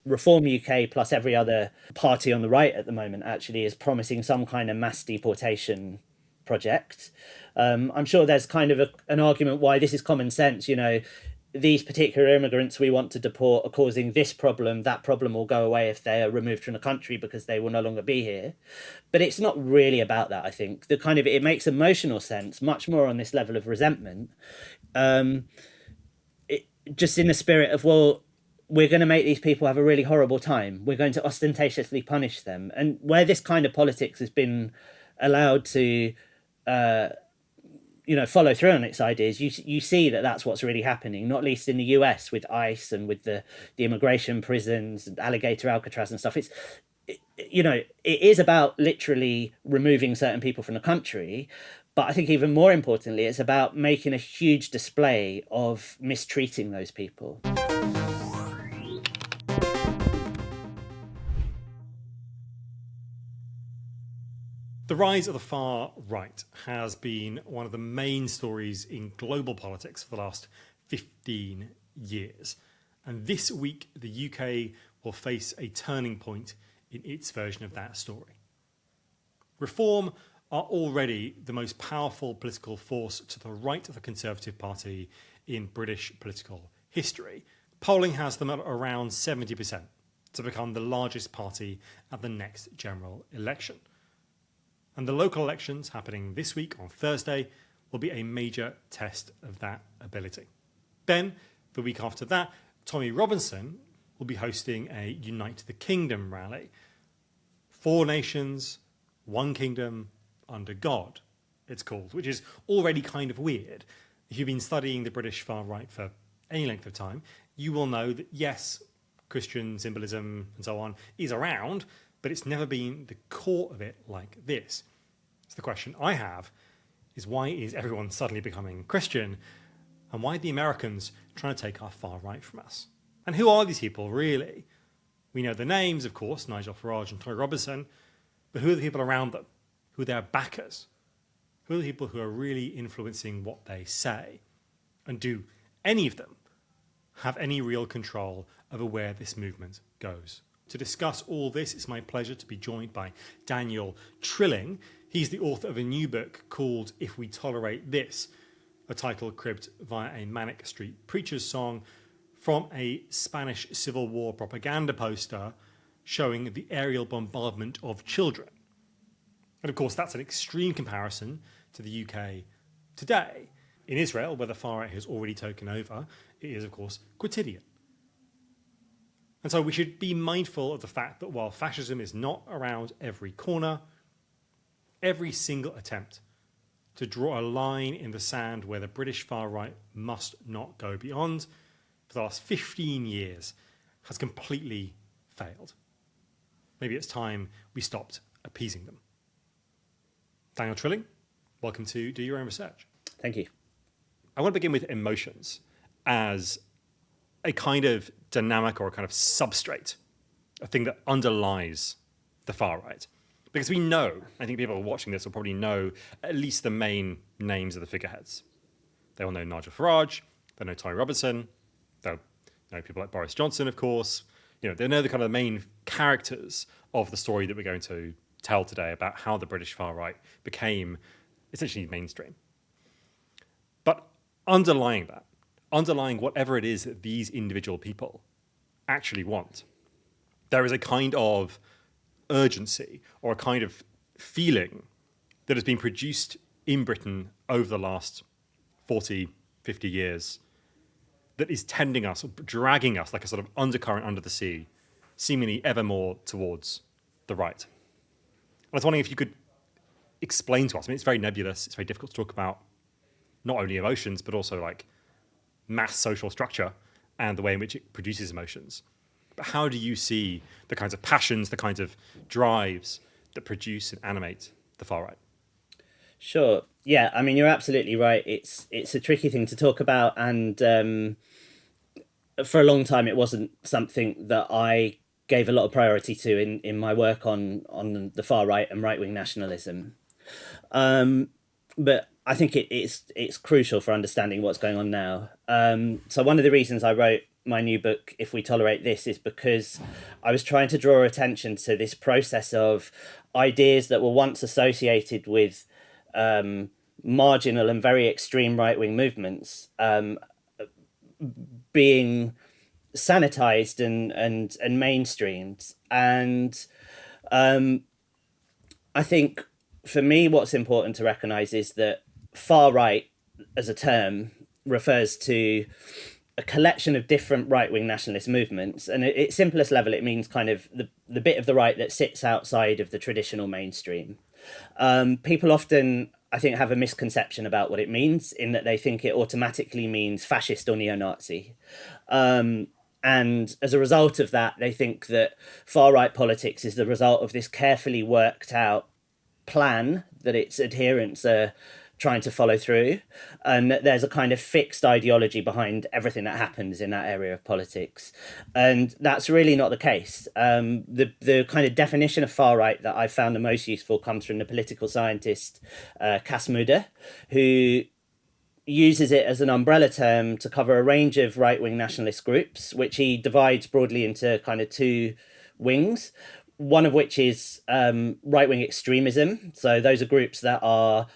Reform UK plus every other party on the right at the moment actually is promising some kind of mass deportation project. I'm sure there's kind of an argument why this is common sense. These particular immigrants we want to deport are causing this problem. That problem will go away if they are removed from the country because they will no longer be here. But it's not really about that. I think it makes emotional sense, much more on this level of resentment. Um, just in the spirit of, well, we're going to make these people have a really horrible time. We're going to ostentatiously punish them. And where this kind of politics has been allowed to, follow through on its ideas, you see that that's what's really happening, not least in the US with ICE and with the immigration prisons and alligator Alcatraz and stuff. It is about literally removing certain people from the country. But I think even more importantly, it's about making a huge display of mistreating those people. The rise of the far right has been one of the main stories in global politics for the last 15 years. And this week, the UK will face a turning point in its version of that story. Reform are already the most powerful political force to the right of the Conservative Party in British political history. Polling has them at around 70% to become the largest party at the next general election. And the local elections happening this week on Thursday will be a major test of that ability. Then, the week after that, Tommy Robinson will be hosting a Unite the Kingdom rally. 4 nations, 1 kingdom, under God, it's called, which is already kind of weird. If you've been studying the British far right for any length of time, you will know that, yes, Christian symbolism and so on is around, but it's never been the core of it like this. So the question I have is, why is everyone suddenly becoming Christian? And why are the Americans trying to take our far right from us? And who are these people, really? We know the names, of course, Nigel Farage and Tommy Robinson, but who are the people around them? Who are their backers? Who are the people who are really influencing what they say? And do any of them have any real control over where this movement goes? To discuss all this, it's my pleasure to be joined by Daniel Trilling. He's the author of a new book called If We Tolerate This, a title cribbed via a Manic Street Preachers song from a Spanish Civil War propaganda poster showing the aerial bombardment of children. And of course, that's an extreme comparison to the UK today. In Israel, where the far right has already taken over, it is, of course, quotidian. And so we should be mindful of the fact that while fascism is not around every corner, every single attempt to draw a line in the sand where the British far right must not go beyond for the last 15 years has completely failed. Maybe it's time we stopped appeasing them. Daniel Trilling, welcome to Do Your Own Research. Thank you. I want to begin with emotions as a kind of dynamic or a kind of substrate, a thing that underlies the far right. Because we know, I think people watching this will probably know at least the main names of the figureheads. They all know Nigel Farage, they know Tommy Robinson, they'll know people like Boris Johnson, of course. They know the kind of the main characters of the story that we're going to tell today about how the British far right became essentially mainstream. But underlying that, underlying whatever it is that these individual people actually want, there is a kind of urgency or a kind of feeling that has been produced in Britain over the last 40, 50 years that is tending us, dragging us like a sort of undercurrent under the sea, seemingly ever more towards the right. I was wondering if you could explain to us, it's very nebulous, it's very difficult to talk about not only emotions, but also like mass social structure and the way in which it produces emotions. But how do you see the kinds of passions, the kinds of drives that produce and animate the far right? Sure. Yeah, you're absolutely right. It's a tricky thing to talk about, and for a long time it wasn't something that I gave a lot of priority to in my work on the far right and right-wing nationalism. But I think it's crucial for understanding what's going on now. So one of the reasons I wrote my new book, If We Tolerate This, is because I was trying to draw attention to this process of ideas that were once associated with marginal and very extreme right-wing movements being sanitized and mainstreamed. And I think for me, what's important to recognize is that far right as a term refers to a collection of different right-wing nationalist movements, and at its simplest level it means kind of the bit of the right that sits outside of the traditional mainstream. People often, I think, have a misconception about what it means, in that they think it automatically means fascist or neo-Nazi. And as a result of that, they think that far-right politics is the result of this carefully worked out plan that its adherents are trying to follow through, and that there's a kind of fixed ideology behind everything that happens in that area of politics. And that's really not the case. The kind of definition of far right that I found the most useful comes from the political scientist Cas Mudde, who uses it as an umbrella term to cover a range of right-wing nationalist groups, which he divides broadly into kind of two wings. One of which is right-wing extremism. So those are groups that are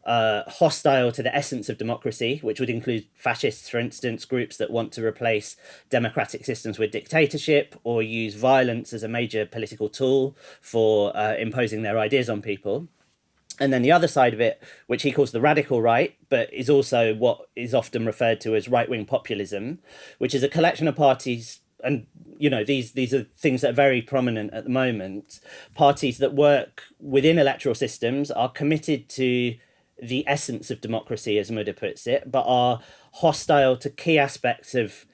hostile to the essence of democracy, which would include fascists, for instance, groups that want to replace democratic systems with dictatorship or use violence as a major political tool for imposing their ideas on people. And then the other side of it, which he calls the radical right, but is also what is often referred to as right-wing populism, which is a collection of parties, and these are things that are very prominent at the moment, parties that work within electoral systems, are committed to the essence of democracy, as Mudde puts it, but are hostile to key aspects of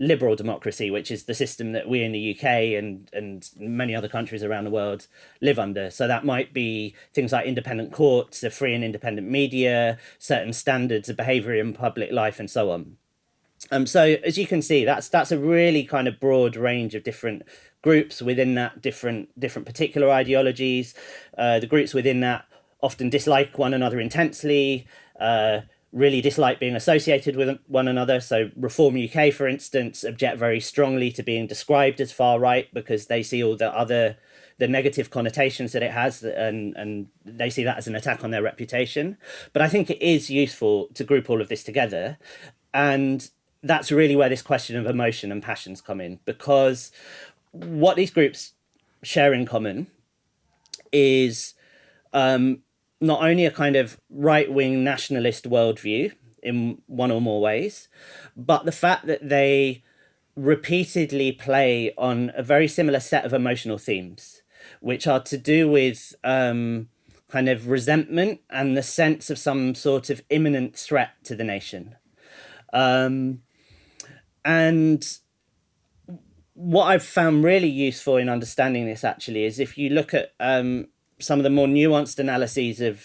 liberal democracy, which is the system that we in the UK and many other countries around the world live under. So that might be things like independent courts, a free and independent media, certain standards of behaviour in public life, and so on. So as you can see, that's a really kind of broad range of different groups within that, different particular ideologies. The groups within that often dislike one another intensely, really dislike being associated with one another. So Reform UK, for instance, object very strongly to being described as far right because they see all the negative connotations that it has, and they see that as an attack on their reputation. But I think it is useful to group all of this together, and that's really where this question of emotion and passions come in, because what these groups share in common is not only a kind of right-wing nationalist worldview in one or more ways, but the fact that they repeatedly play on a very similar set of emotional themes, which are to do with kind of resentment and the sense of some sort of imminent threat to the nation. And what I've found really useful in understanding this, actually, is if you look at some of the more nuanced analyses of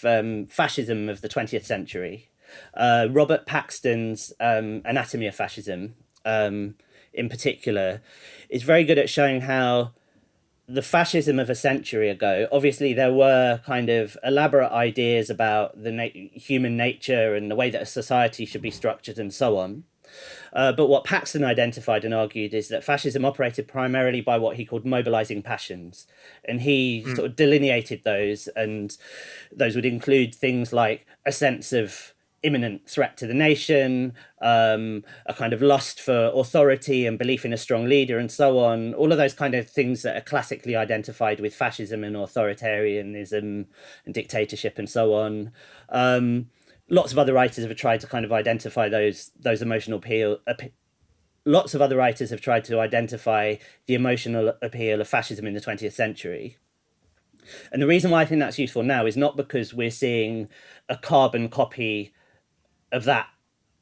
fascism of the 20th century, Robert Paxton's Anatomy of Fascism, in particular, is very good at showing how the fascism of a century ago, obviously there were kind of elaborate ideas about the human nature and the way that a society should be structured and so on. But what Paxton identified and argued is that fascism operated primarily by what he called mobilizing passions. And he sort of delineated those, and those would include things like a sense of imminent threat to the nation, a kind of lust for authority and belief in a strong leader, and so on. All of those kind of things that are classically identified with fascism and authoritarianism and dictatorship and so on. Lots of other writers have tried to kind of identify those emotional appeal. Lots of other writers have tried to identify the emotional appeal of fascism in the 20th century. And the reason why I think that's useful now is not because we're seeing a carbon copy of that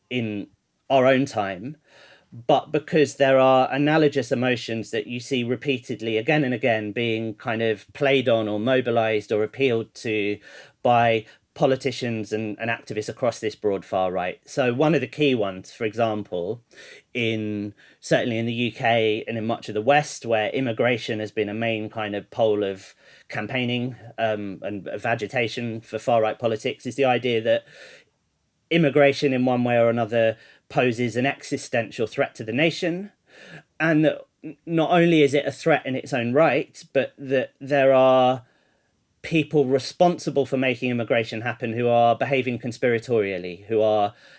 in our own time, but because there are analogous emotions that you see repeatedly again and again being kind of played on or mobilized or appealed to by politicians and activists across this broad far right. So one of the key ones, for example, certainly in the UK and in much of the West, where immigration has been a main kind of pole of campaigning and of agitation for far right politics, is the idea that immigration in one way or another poses an existential threat to the nation, and that not only is it a threat in its own right, but that there are people responsible for making immigration happen who are behaving conspiratorially, who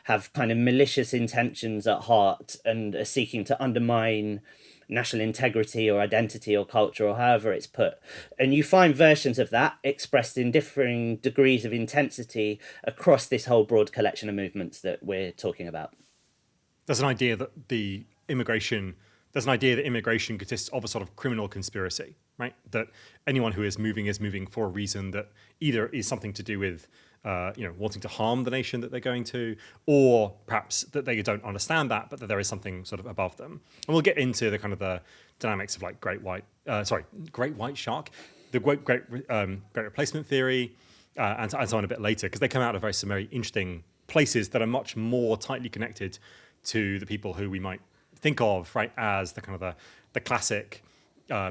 have kind of malicious intentions at heart and are seeking to undermine national integrity or identity or culture or however it's put. And you find versions of that expressed in differing degrees of intensity across this whole broad collection of movements that we're talking about. There's an idea that immigration consists of a sort of criminal conspiracy, right? That anyone who is moving for a reason that either is something to do with, wanting to harm the nation that they're going to, or perhaps that they don't understand that, but that there is something sort of above them. And we'll get into the kind of the dynamics of like great white shark, the great replacement theory, and so on a bit later, because they come out of very interesting places that are much more tightly connected to the people who we might think of, right, as the kind of the classic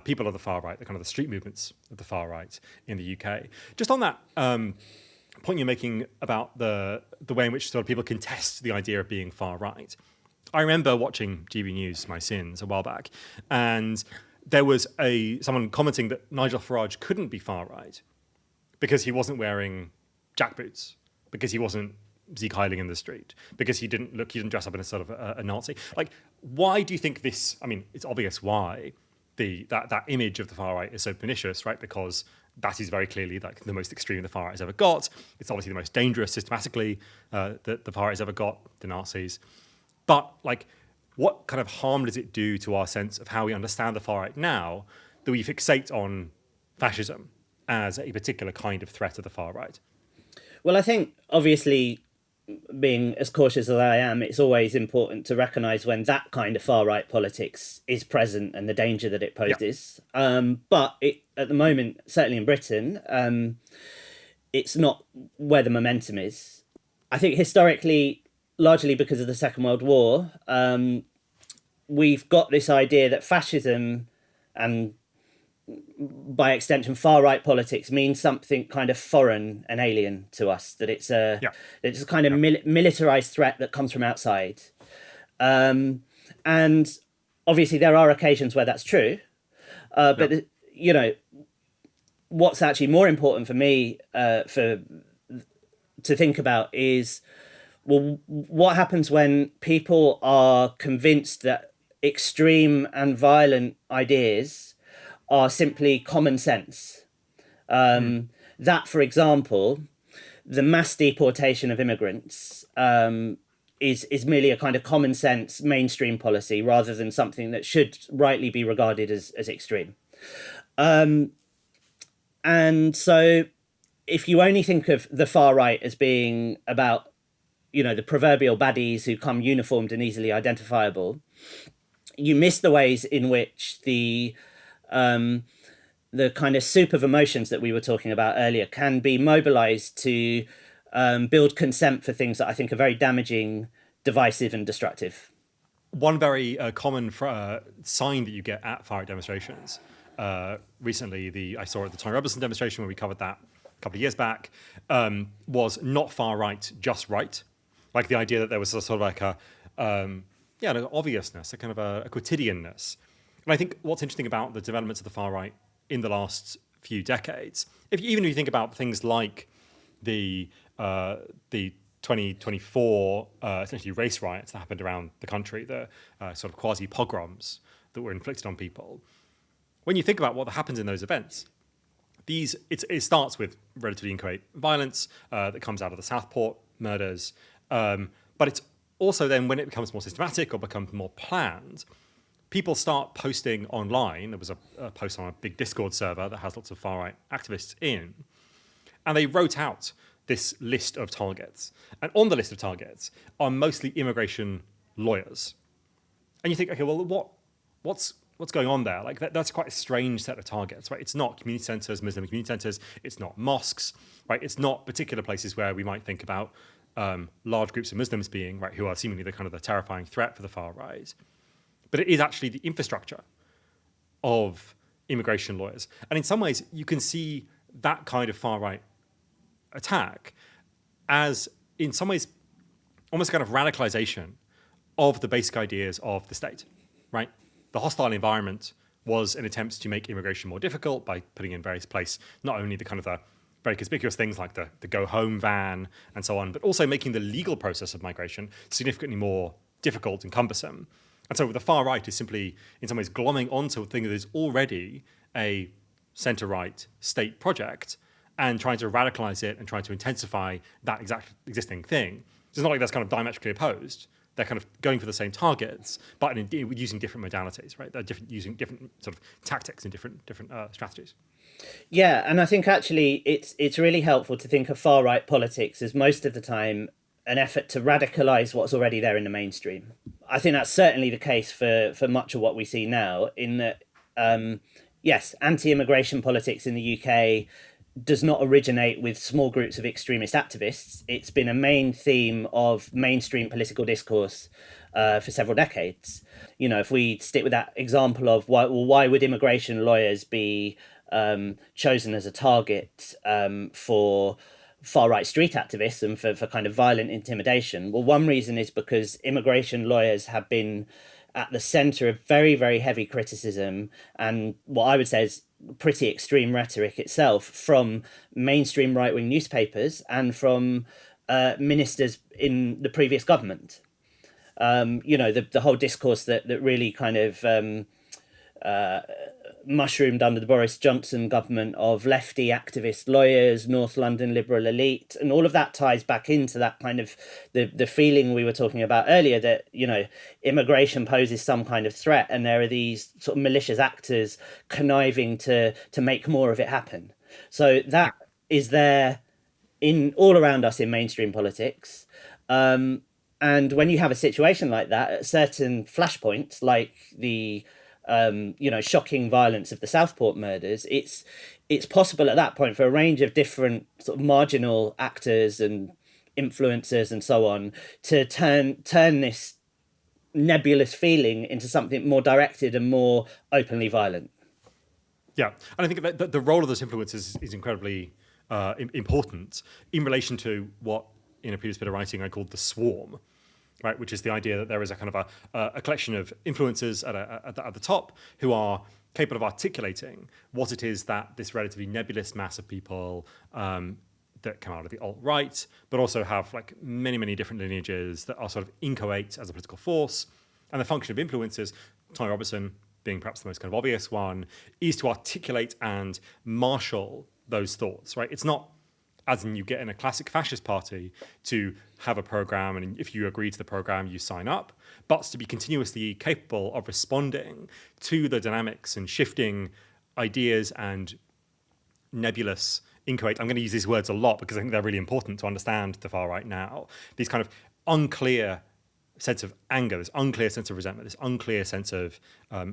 people of the far right, the kind of the street movements of the far right in the UK. Just on that point you're making about the way in which sort of people contest the idea of being far right. I remember watching GB News, My Sins, a while back, and there was someone commenting that Nigel Farage couldn't be far right because he wasn't wearing jackboots, because he wasn't Zeke Heiling in the street, because he didn't dress up in a sort of a Nazi. Like, why do you think this? I mean, it's obvious why that image of the far right is so pernicious, right? Because that is very clearly like the most extreme the far right has ever got. It's obviously the most dangerous systematically that the far right has ever got, the Nazis. But like, what kind of harm does it do to our sense of how we understand the far right now that we fixate on fascism as a particular kind of threat of the far right? Well, I think obviously, being as cautious as I am, it's always important to recognise when that kind of far right politics is present and the danger that it poses. Yeah. But at the moment, certainly in Britain, it's not where the momentum is. I think historically, largely because of the Second World War, we've got this idea that fascism and by extension far right politics means something kind of foreign and alien to us, that it's a kind of militarized threat that comes from outside, and obviously there are occasions where that's true, but what's actually more important for me to think about is, well, what happens when people are convinced that extreme and violent ideas are simply common sense. That, for example, the mass deportation of immigrants is merely a kind of common sense mainstream policy rather than something that should rightly be regarded as extreme. And so if you only think of the far right as being about, the proverbial baddies who come uniformed and easily identifiable, you miss the ways in which the kind of soup of emotions that we were talking about earlier can be mobilized to build consent for things that I think are very damaging, divisive and destructive. One very common sign that you get at far right demonstrations, recently I saw at the Tony Robinson demonstration when we covered that a couple of years back, was not far right, just right. Like the idea that there was a sort of like an obviousness, a kind of a quotidianness. And I think what's interesting about the developments of the far right in the last few decades, even if you think about things like the 2024 essentially race riots that happened around the country, the sort of quasi-pogroms that were inflicted on people, when you think about what happens in those events, it starts with relatively inchoate violence that comes out of the Southport murders, but it's also then when it becomes more systematic or becomes more planned, people start posting online. There was a post on a big Discord server that has lots of far-right activists in, and they wrote out this list of targets. And on the list of targets are mostly immigration lawyers. And you think, okay, well, what's going on there? Like that's quite a strange set of targets, right? It's not community centres, Muslim community centres. It's not mosques, right? It's not particular places where we might think about large groups of Muslims being, right, who are seemingly the kind of the terrifying threat for the far right. But it is actually the infrastructure of immigration lawyers. And in some ways, you can see that kind of far-right attack as, in some ways, almost kind of radicalization of the basic ideas of the state. right? The hostile environment was an attempt to make immigration more difficult by putting in various place, not only the kind of the very conspicuous things like the go home van and so on, but also making the legal process of migration significantly more difficult and cumbersome. And so the far right is simply, in some ways, glomming onto a thing that is already a centre-right state project and trying to radicalize it and trying to intensify that exact existing thing. It's not like that's kind of diametrically opposed. They're kind of going for the same targets, but using different modalities, right? They're using different sort of tactics and different strategies. Yeah, and I think actually it's really helpful to think of far right politics as most of the time an effort to radicalize what's already there in the mainstream. I think that's certainly the case for much of what we see now, in that yes, anti-immigration politics in the UK does not originate with small groups of extremist activists. It's been a main theme of mainstream political discourse for several decades. You know, if we stick with that example of why would immigration lawyers be chosen as a target for far-right street activists and for kind of violent intimidation? Well, one reason is because immigration lawyers have been at the centre of very, very heavy criticism and what I would say is pretty extreme rhetoric itself from mainstream right-wing newspapers and from ministers in the previous government. You know, the whole discourse that really kind of mushroomed under the Boris Johnson government of lefty activist lawyers, North London liberal elite, and all of that ties back into that kind of the feeling we were talking about earlier that, you know, immigration poses some kind of threat and there are these sort of malicious actors conniving to make more of it happen. So that is there in all around us in mainstream politics. And when you have a situation like that, at certain flashpoints, like the you know, shocking violence of the Southport murders, it's possible at that point for a range of different sort of marginal actors and influencers and so on to turn this nebulous feeling into something more directed and more openly violent. Yeah, and I think that the role of those influencers is incredibly important in relation to what in a previous bit of writing I called the swarm. Right, which is the idea that there is a kind of a collection of influencers at the top who are capable of articulating what it is that this relatively nebulous mass of people that come out of the alt-right, but also have like many different lineages that are sort of inchoate as a political force. And the function of influencers, Tommy Robinson being perhaps the most kind of obvious one, is to articulate and marshal those thoughts. Right, it's not as in you get in a classic fascist party to have a program, and if you agree to the program, you sign up, but to be continuously capable of responding to the dynamics and shifting ideas and nebulous, inchoate. I'm going to use these words a lot because I think they're really important to understand the far right now. These kind of unclear sense of anger, this unclear sense of resentment, this unclear sense of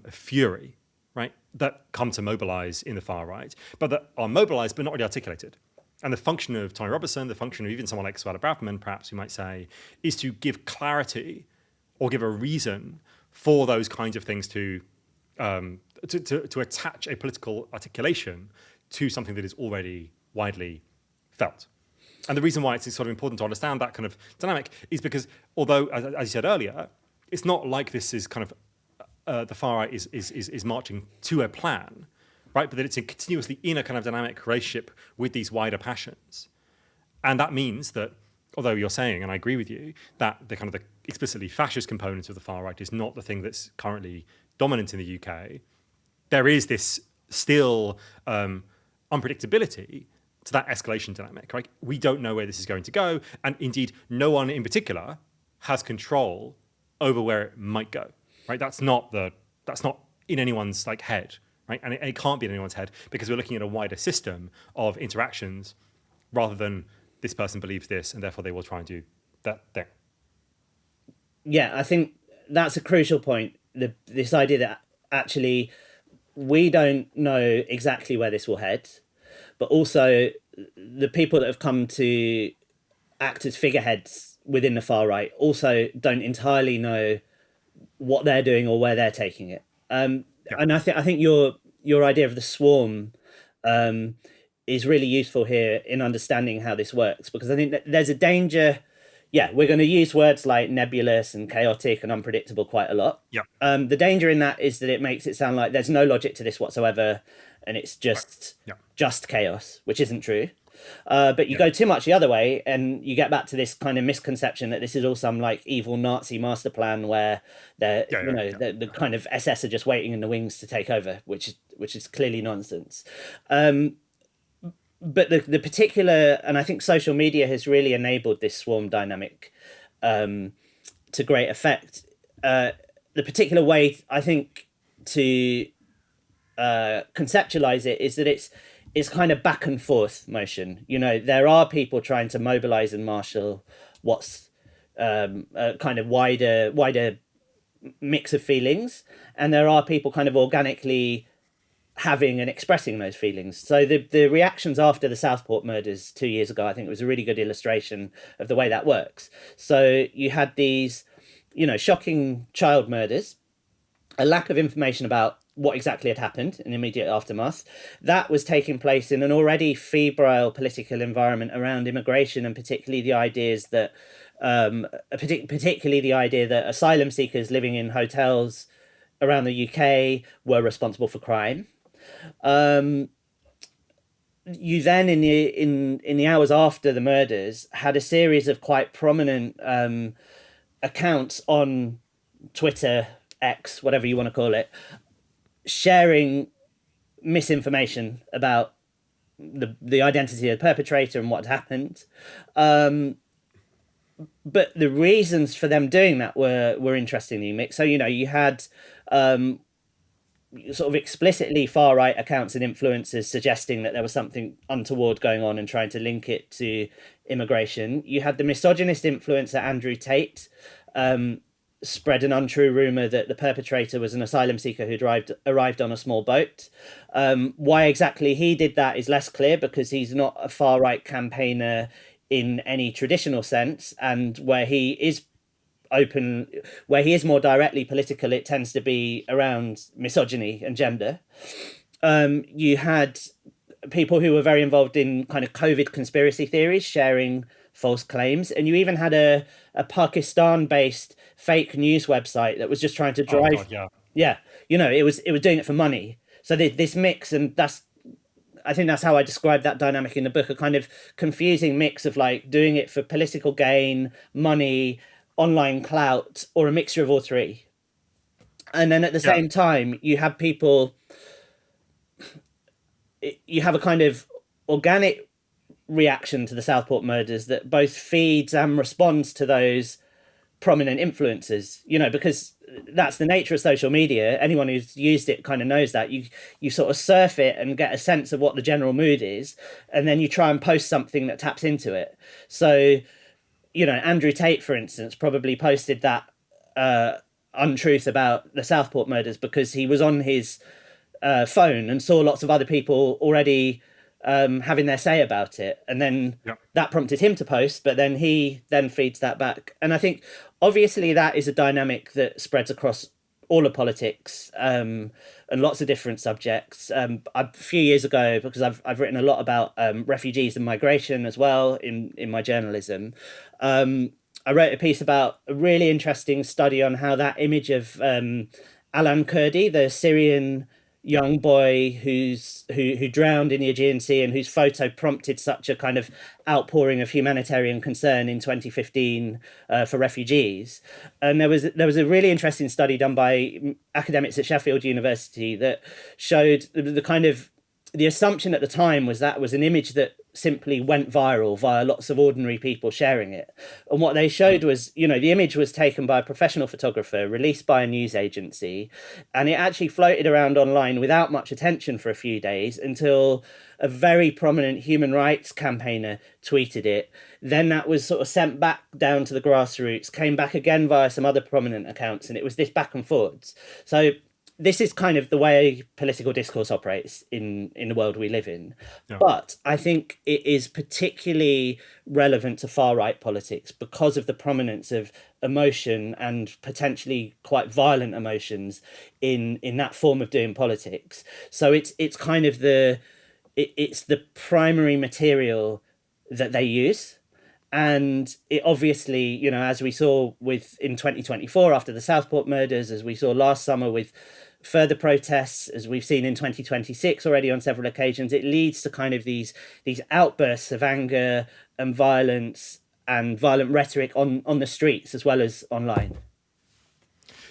fury, right, that come to mobilize in the far right, but that are mobilized but not really articulated. And the function of Tommy Robinson, the function of even someone like Suella Braverman, perhaps we might say, is to give clarity or give a reason for those kinds of things to attach a political articulation to something that is already widely felt. And the reason why it's sort of important to understand that kind of dynamic is because, although, as you said earlier, it's not like this is kind of the far right is marching to a plan, right? But that it's continuously in a kind of dynamic relationship with these wider passions. And that means that, although you're saying, and I agree with you, that the kind of the explicitly fascist component of the far right is not the thing that's currently dominant in the UK, there is this still unpredictability to that escalation dynamic, right? We don't know where this is going to go. And indeed, no one in particular has control over where it might go, right? That's not in anyone's like head. Right? And it can't be in anyone's head because we're looking at a wider system of interactions rather than this person believes this and therefore they will try and do that thing. Yeah, I think that's a crucial point. This idea that actually we don't know exactly where this will head, but also the people that have come to act as figureheads within the far right also don't entirely know what they're doing or where they're taking it. And I think your idea of the swarm is really useful here in understanding how this works, because I think that there's a danger, yeah, we're going to use words like nebulous and chaotic and unpredictable quite a lot. Yeah. The danger in that is that it makes it sound like there's no logic to this whatsoever, and it's Right. Yeah. just chaos, which isn't true. But you Yeah. go too much the other way, and you get back to this kind of misconception that this is all some like evil Nazi master plan where they're, Yeah. you Yeah. know, Yeah. the kind of SS are just waiting in the wings to take over, which is clearly nonsense. But the particular, and I think social media has really enabled this swarm dynamic to great effect. The particular way I think to conceptualize it is that it's kind of back and forth motion. You know, there are people trying to mobilize and marshal what's a kind of wider mix of feelings, and there are people kind of organically having and expressing those feelings. So the reactions after the Southport murders 2 years ago, I think it was a really good illustration of the way that works. So you had these, you know, shocking child murders, a lack of information about what exactly had happened in the immediate aftermath. That was taking place in an already febrile political environment around immigration, and particularly the ideas that particularly the idea that asylum seekers living in hotels around the UK were responsible for crime. You then in the hours after the murders had a series of quite prominent accounts on Twitter, X, whatever you want to call it, sharing misinformation about the identity of the perpetrator and what had happened. But the reasons for them doing that were interestingly mixed. So, you know, you had sort of explicitly far right accounts and influencers suggesting that there was something untoward going on and trying to link it to immigration. You had the misogynist influencer Andrew Tate spread an untrue rumor that the perpetrator was an asylum seeker who'd arrived on a small boat. Why exactly he did that is less clear, because he's not a far right campaigner in any traditional sense, and where he is more directly political, it tends to be around misogyny and gender. You had people who were very involved in kind of COVID conspiracy theories sharing false claims, and you even had a Pakistan-based fake news website that was just trying to drive. Oh, God, yeah. Yeah, you know, it was doing it for money. So this mix, and I think that's how I described that dynamic in the book, a kind of confusing mix of like doing it for political gain, money, online clout, or a mixture of all three. And then at the same time, you have people, you have a kind of organic reaction to the Southport murders that both feeds and responds to those prominent influences, you know, because that's the nature of social media. Anyone who's used it kind of knows that you sort of surf it and get a sense of what the general mood is, and then you try and post something that taps into it. So, you know, Andrew Tate, for instance, probably posted that untruth about the Southport murders because he was on his phone and saw lots of other people already having their say about it, and then that prompted him to post, but then he then feeds that back. And I think obviously that is a dynamic that spreads across all of politics and lots of different subjects. A few years ago, because I've written a lot about refugees and migration as well in my journalism, I wrote a piece about a really interesting study on how that image of Alan Kurdi, the Syrian young boy who drowned in the Aegean Sea and whose photo prompted such a kind of outpouring of humanitarian concern in 2015 for refugees. And there was a really interesting study done by academics at Sheffield University that showed the kind of the assumption at the time was that was an image that simply went viral via lots of ordinary people sharing it. And what they showed was, you know, the image was taken by a professional photographer, released by a news agency, and it actually floated around online without much attention for a few days until a very prominent human rights campaigner tweeted it. Then that was sort of sent back down to the grassroots, came back again via some other prominent accounts, and it was this back and forwards. So this is kind of the way political discourse operates in the world we live in. Yeah. But I think it is particularly relevant to far-right politics because of the prominence of emotion and potentially quite violent emotions in that form of doing politics. So it's kind of it's the primary material that they use. And it obviously, you know, as we saw in 2024 after the Southport murders, as we saw last summer with further protests, as we've seen in 2026 already on several occasions, it leads to kind of these outbursts of anger and violence and violent rhetoric on the streets as well as online.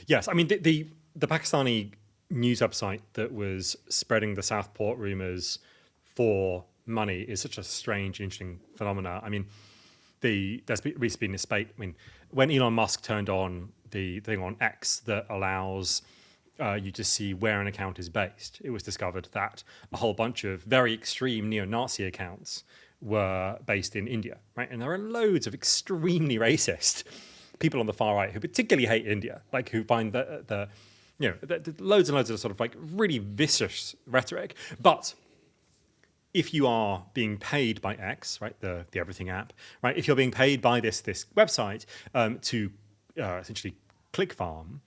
Yes, I mean the Pakistani news website that was spreading the Southport rumours for money is such a strange, interesting phenomena. I mean, there's recently been this debate. I mean, when Elon Musk turned on the thing on X that allows you to see where an account is based, it was discovered that a whole bunch of very extreme neo-Nazi accounts were based in India, right? And there are loads of extremely racist people on the far right who particularly hate India, like who find the loads and loads of sort of like really vicious rhetoric. But if you are being paid by X, right, the Everything app, right, if you're being paid by this website to essentially click farm,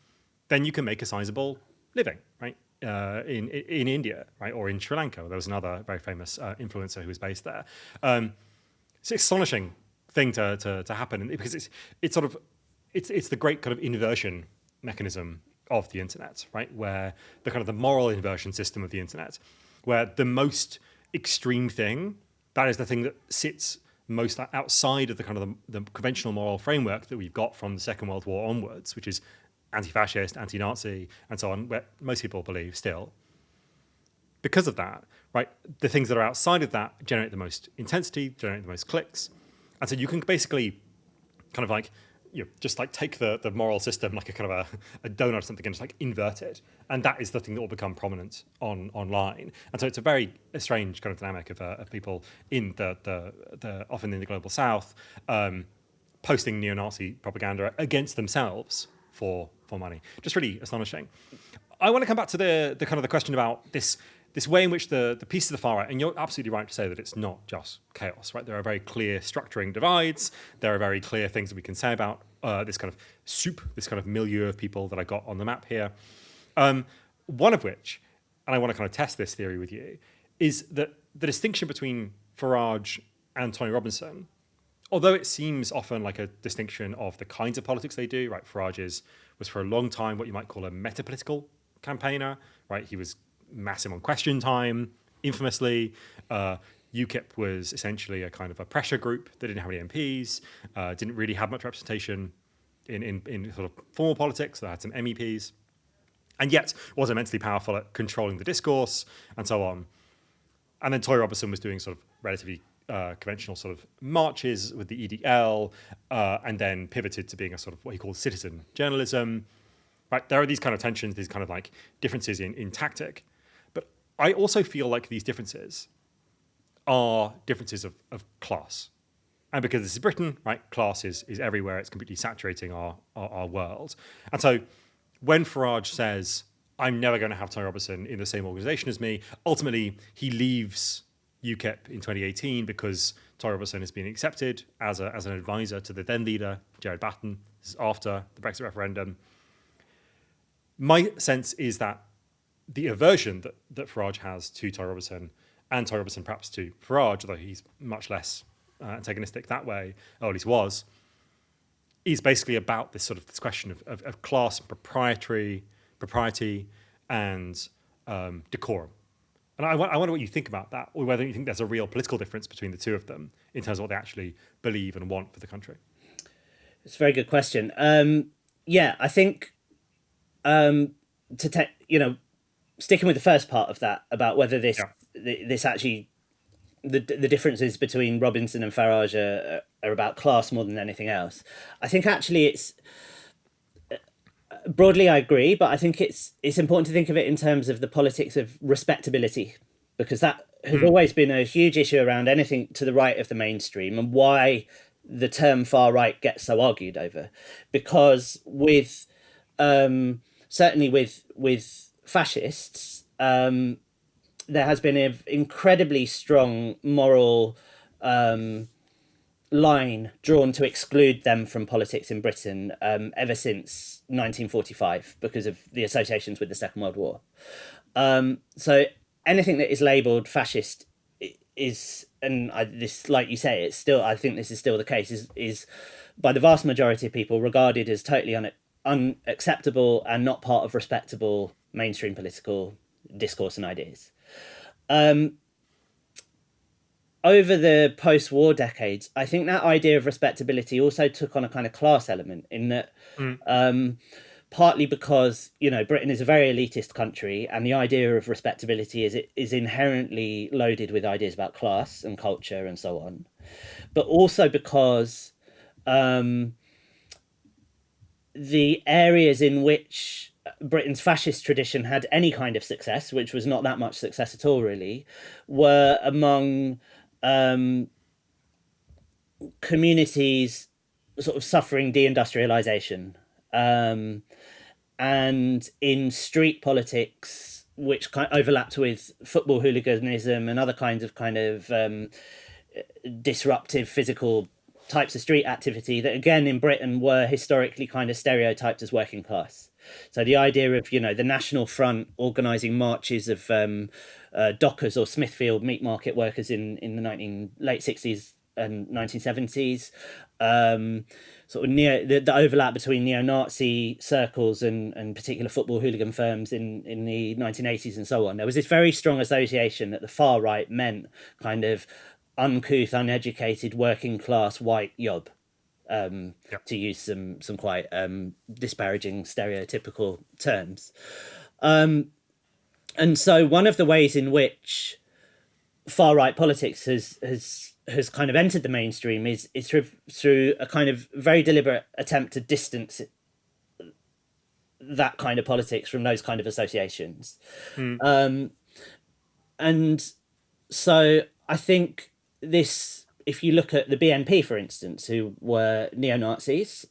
then you can make a sizable living, right, in India, right, or in Sri Lanka. There was another very famous influencer who was based there. It's an astonishing thing to happen because it's the great kind of inversion mechanism of the internet, right, where the kind of the moral inversion system of the internet, where the most extreme thing, that is the thing that sits most outside of the kind of the conventional moral framework that we've got from the Second World War onwards, which is anti-fascist, anti-Nazi, and so on, where most people believe still. Because of that, right, the things that are outside of that generate the most intensity, generate the most clicks. And so you can basically kind of like, you know, just like take the moral system like a kind of a donut or something and just like invert it. And that is the thing that will become prominent online. And so it's a very strange kind of dynamic of people in the often in the global south posting neo-Nazi propaganda against themselves for money. Just really astonishing. I want to come back to the kind of the question about this way in which the piece of the far right, and you're absolutely right to say that it's not just chaos, right? There are very clear structuring divides. There are very clear things that we can say about this kind of soup, this kind of milieu of people that I got on the map here. One of which, and I want to kind of test this theory with you, is that the distinction between Farage and Tony Robinson, although it seems often like a distinction of the kinds of politics they do, right? Farage was for a long time what you might call a metapolitical campaigner, right? He was massive on Question Time, infamously. UKIP was essentially a kind of a pressure group that didn't have any MPs, didn't really have much representation in sort of formal politics. They had some MEPs, and yet was immensely powerful at controlling the discourse and so on. And then Tory Robinson was doing sort of relatively conventional sort of marches with the EDL, and then pivoted to being a sort of what he called citizen journalism. Right, there are these kind of tensions, these kind of like differences in tactic. But I also feel like these differences are differences of class. And because this is Britain, right, class is everywhere. It's completely saturating our world. And so when Farage says, I'm never going to have Tony Robinson in the same organisation as me, ultimately he leaves UKIP in 2018 because Tony Robinson has been accepted as an advisor to the then leader, Gerard Batten. This is after the Brexit referendum. My sense is that the aversion that Farage has to Tony Robinson, and Tony Robinson perhaps to Farage, although he's much less antagonistic that way, or at least was, is basically about this question of class and propriety and decorum. And I wonder what you think about that, or whether you think there's a real political difference between the two of them in terms of what they actually believe and want for the country. It's a very good question. I think sticking with the first part of that about whether this actually the differences between Robinson and Farage are about class more than anything else. I think actually it's broadly I agree, but I think it's important to think of it in terms of the politics of respectability, because that has always been a huge issue around anything to the right of the mainstream, and why the term far right gets so argued over. Because with certainly with fascists, there has been an incredibly strong moral line drawn to exclude them from politics in Britain ever since 1945 because of the associations with the Second World War. So anything that is labelled fascist is this, like you say, it's still, I think this is still the case, is by the vast majority of people regarded as totally unacceptable and not part of respectable mainstream political discourse and ideas. Over the post-war decades, I think that idea of respectability also took on a kind of class element in that, partly because, you know, Britain is a very elitist country, and the idea of respectability is inherently loaded with ideas about class and culture and so on, but also because the areas in which Britain's fascist tradition had any kind of success, which was not that much success at all, really, were among communities sort of suffering deindustrialization, and in street politics, which kind of overlapped with football hooliganism and other kinds of disruptive physical types of street activity that, again, in Britain were historically kind of stereotyped as working class. So the idea of, you know, the National Front organising marches of dockers or Smithfield meat market workers in the late 60s and 1970s, sort of the overlap between neo-Nazi circles and particular football hooligan firms in the 1980s and so on. There was this very strong association that the far right meant kind of uncouth, uneducated, working class white yob, to use some quite disparaging stereotypical terms. And so one of the ways in which far right politics has kind of entered the mainstream is through a kind of very deliberate attempt to distance that kind of politics from those kind of associations. And so I think this, if you look at the BNP, for instance, who were neo-Nazis,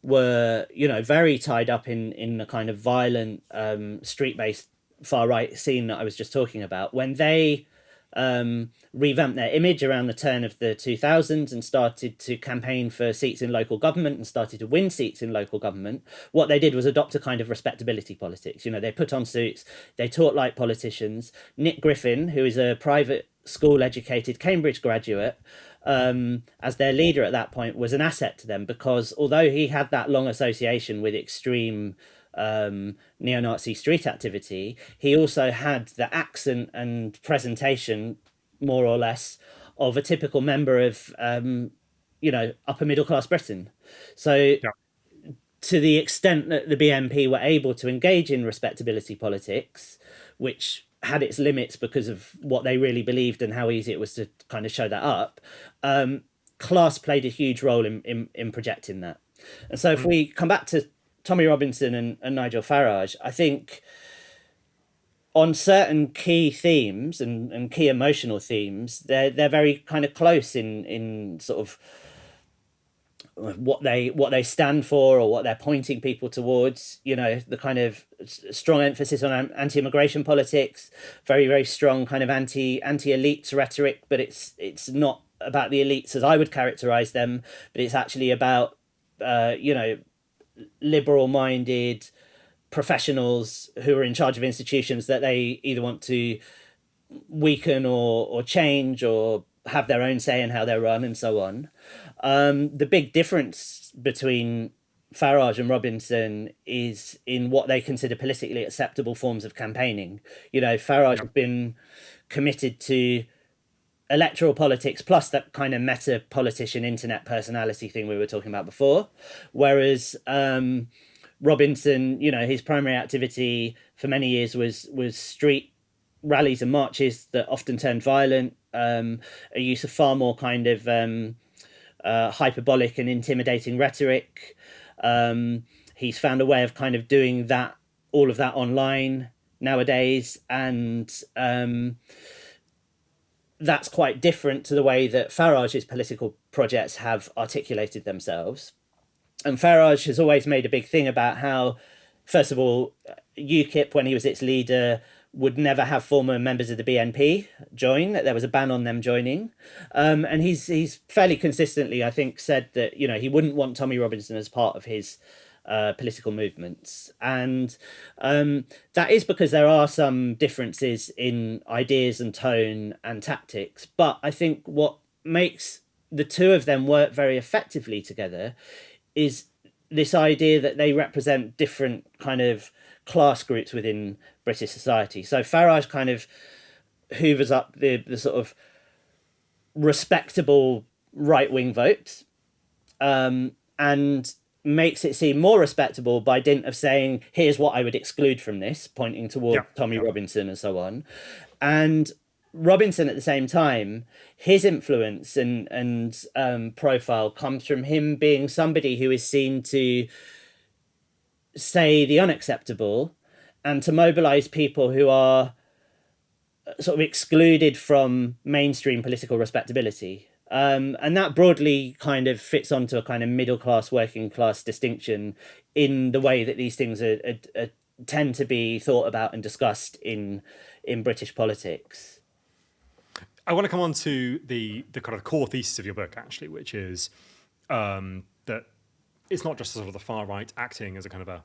were, you know, very tied up in the kind of violent street-based far-right scene that I was just talking about, when they revamped their image around the turn of the 2000s and started to campaign for seats in local government and started to win seats in local government, what they did was adopt a kind of respectability politics. You know, they put on suits, they talked like politicians. Nick Griffin, who is a private school educated Cambridge graduate, as their leader at that point, was an asset to them, because although he had that long association with extreme neo-Nazi street activity, he also had the accent and presentation, more or less, of a typical member of you know, upper middle class Britain. So to the extent that the BNP were able to engage in respectability politics, which had its limits because of what they really believed and how easy it was to kind of show that up, class played a huge role in projecting that. And so if we come back to Tommy Robinson and Nigel Farage, I think on certain key themes and key emotional themes, they're very kind of close in sort of what they stand for or what they're pointing people towards. You know, the kind of strong emphasis on anti-immigration politics, very, very strong kind of anti-elites rhetoric, but it's not about the elites as I would characterize them, but it's actually about you know, liberal-minded professionals who are in charge of institutions that they either want to weaken or change or have their own say in how they're run and so on. The big difference between Farage and Robinson is in what they consider politically acceptable forms of campaigning. You know, Farage has been committed to electoral politics plus that kind of meta politician internet personality thing we were talking about before, whereas Robinson, you know, his primary activity for many years was street rallies and marches that often turned violent, a use of far more kind of hyperbolic and intimidating rhetoric. He's found a way of kind of doing that, all of that online nowadays, and that's quite different to the way that Farage's political projects have articulated themselves. And Farage has always made a big thing about how, first of all, UKIP, when he was its leader, would never have former members of the BNP join, that there was a ban on them joining. And he's fairly consistently, I think, said that, you know, he wouldn't want Tommy Robinson as part of his political movements. And that is because there are some differences in ideas and tone and tactics. But I think what makes the two of them work very effectively together is this idea that they represent different kind of class groups within British society. So Farage kind of hoovers up the sort of respectable right-wing vote, and makes it seem more respectable by dint of saying, here's what I would exclude from this, pointing toward Tommy Robinson and so on. And Robinson, at the same time, his influence and profile comes from him being somebody who is seen to say the unacceptable and to mobilize people who are sort of excluded from mainstream political respectability. And that broadly kind of fits onto a kind of middle class, working class distinction in the way that these things tend to be thought about and discussed in British politics. I want to come on to the kind of core thesis of your book, actually, which is that it's not just sort of the far right acting as a kind of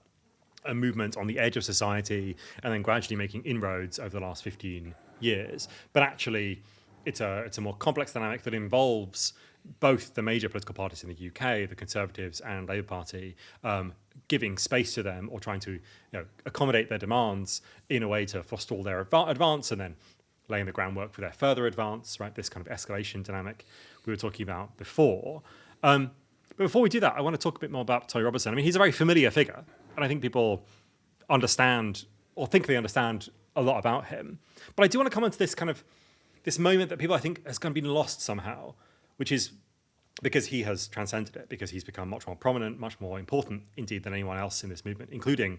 a movement on the edge of society and then gradually making inroads over the last 15 years, but actually it's a more complex dynamic that involves both the major political parties in the UK, the Conservatives and Labour Party, giving space to them or trying to accommodate their demands in a way to forestall their advance and then laying the groundwork for their further advance, right? This kind of escalation dynamic we were talking about before. But before we do that, I want to talk a bit more about Tommy Robinson. I mean, he's a very familiar figure, and I think people understand or think they understand a lot about him. But I do want to come on to this moment that people I think has kind of been lost somehow, which is because he has transcended it, because he's become much more prominent, much more important indeed than anyone else in this movement, including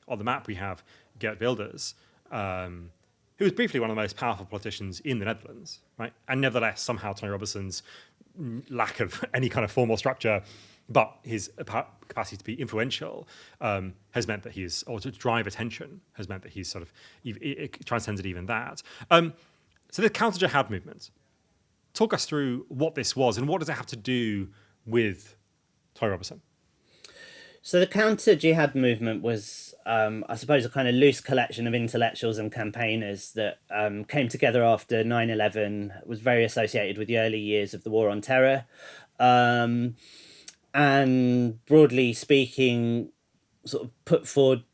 on the map we have Geert Wilders, who was briefly one of the most powerful politicians in the Netherlands, right? And nevertheless, somehow Tommy Robinson's lack of any kind of formal structure, but his capacity to be influential has meant that or to drive attention, has meant that he's sort of it transcended even that. So the counter-jihad movement, talk us through what this was and what does it have to do with Tommy Robinson? So the counter-jihad movement was, I suppose, a kind of loose collection of intellectuals and campaigners that came together after 9/11, was very associated with the early years of the War on Terror. And broadly speaking, sort of put forward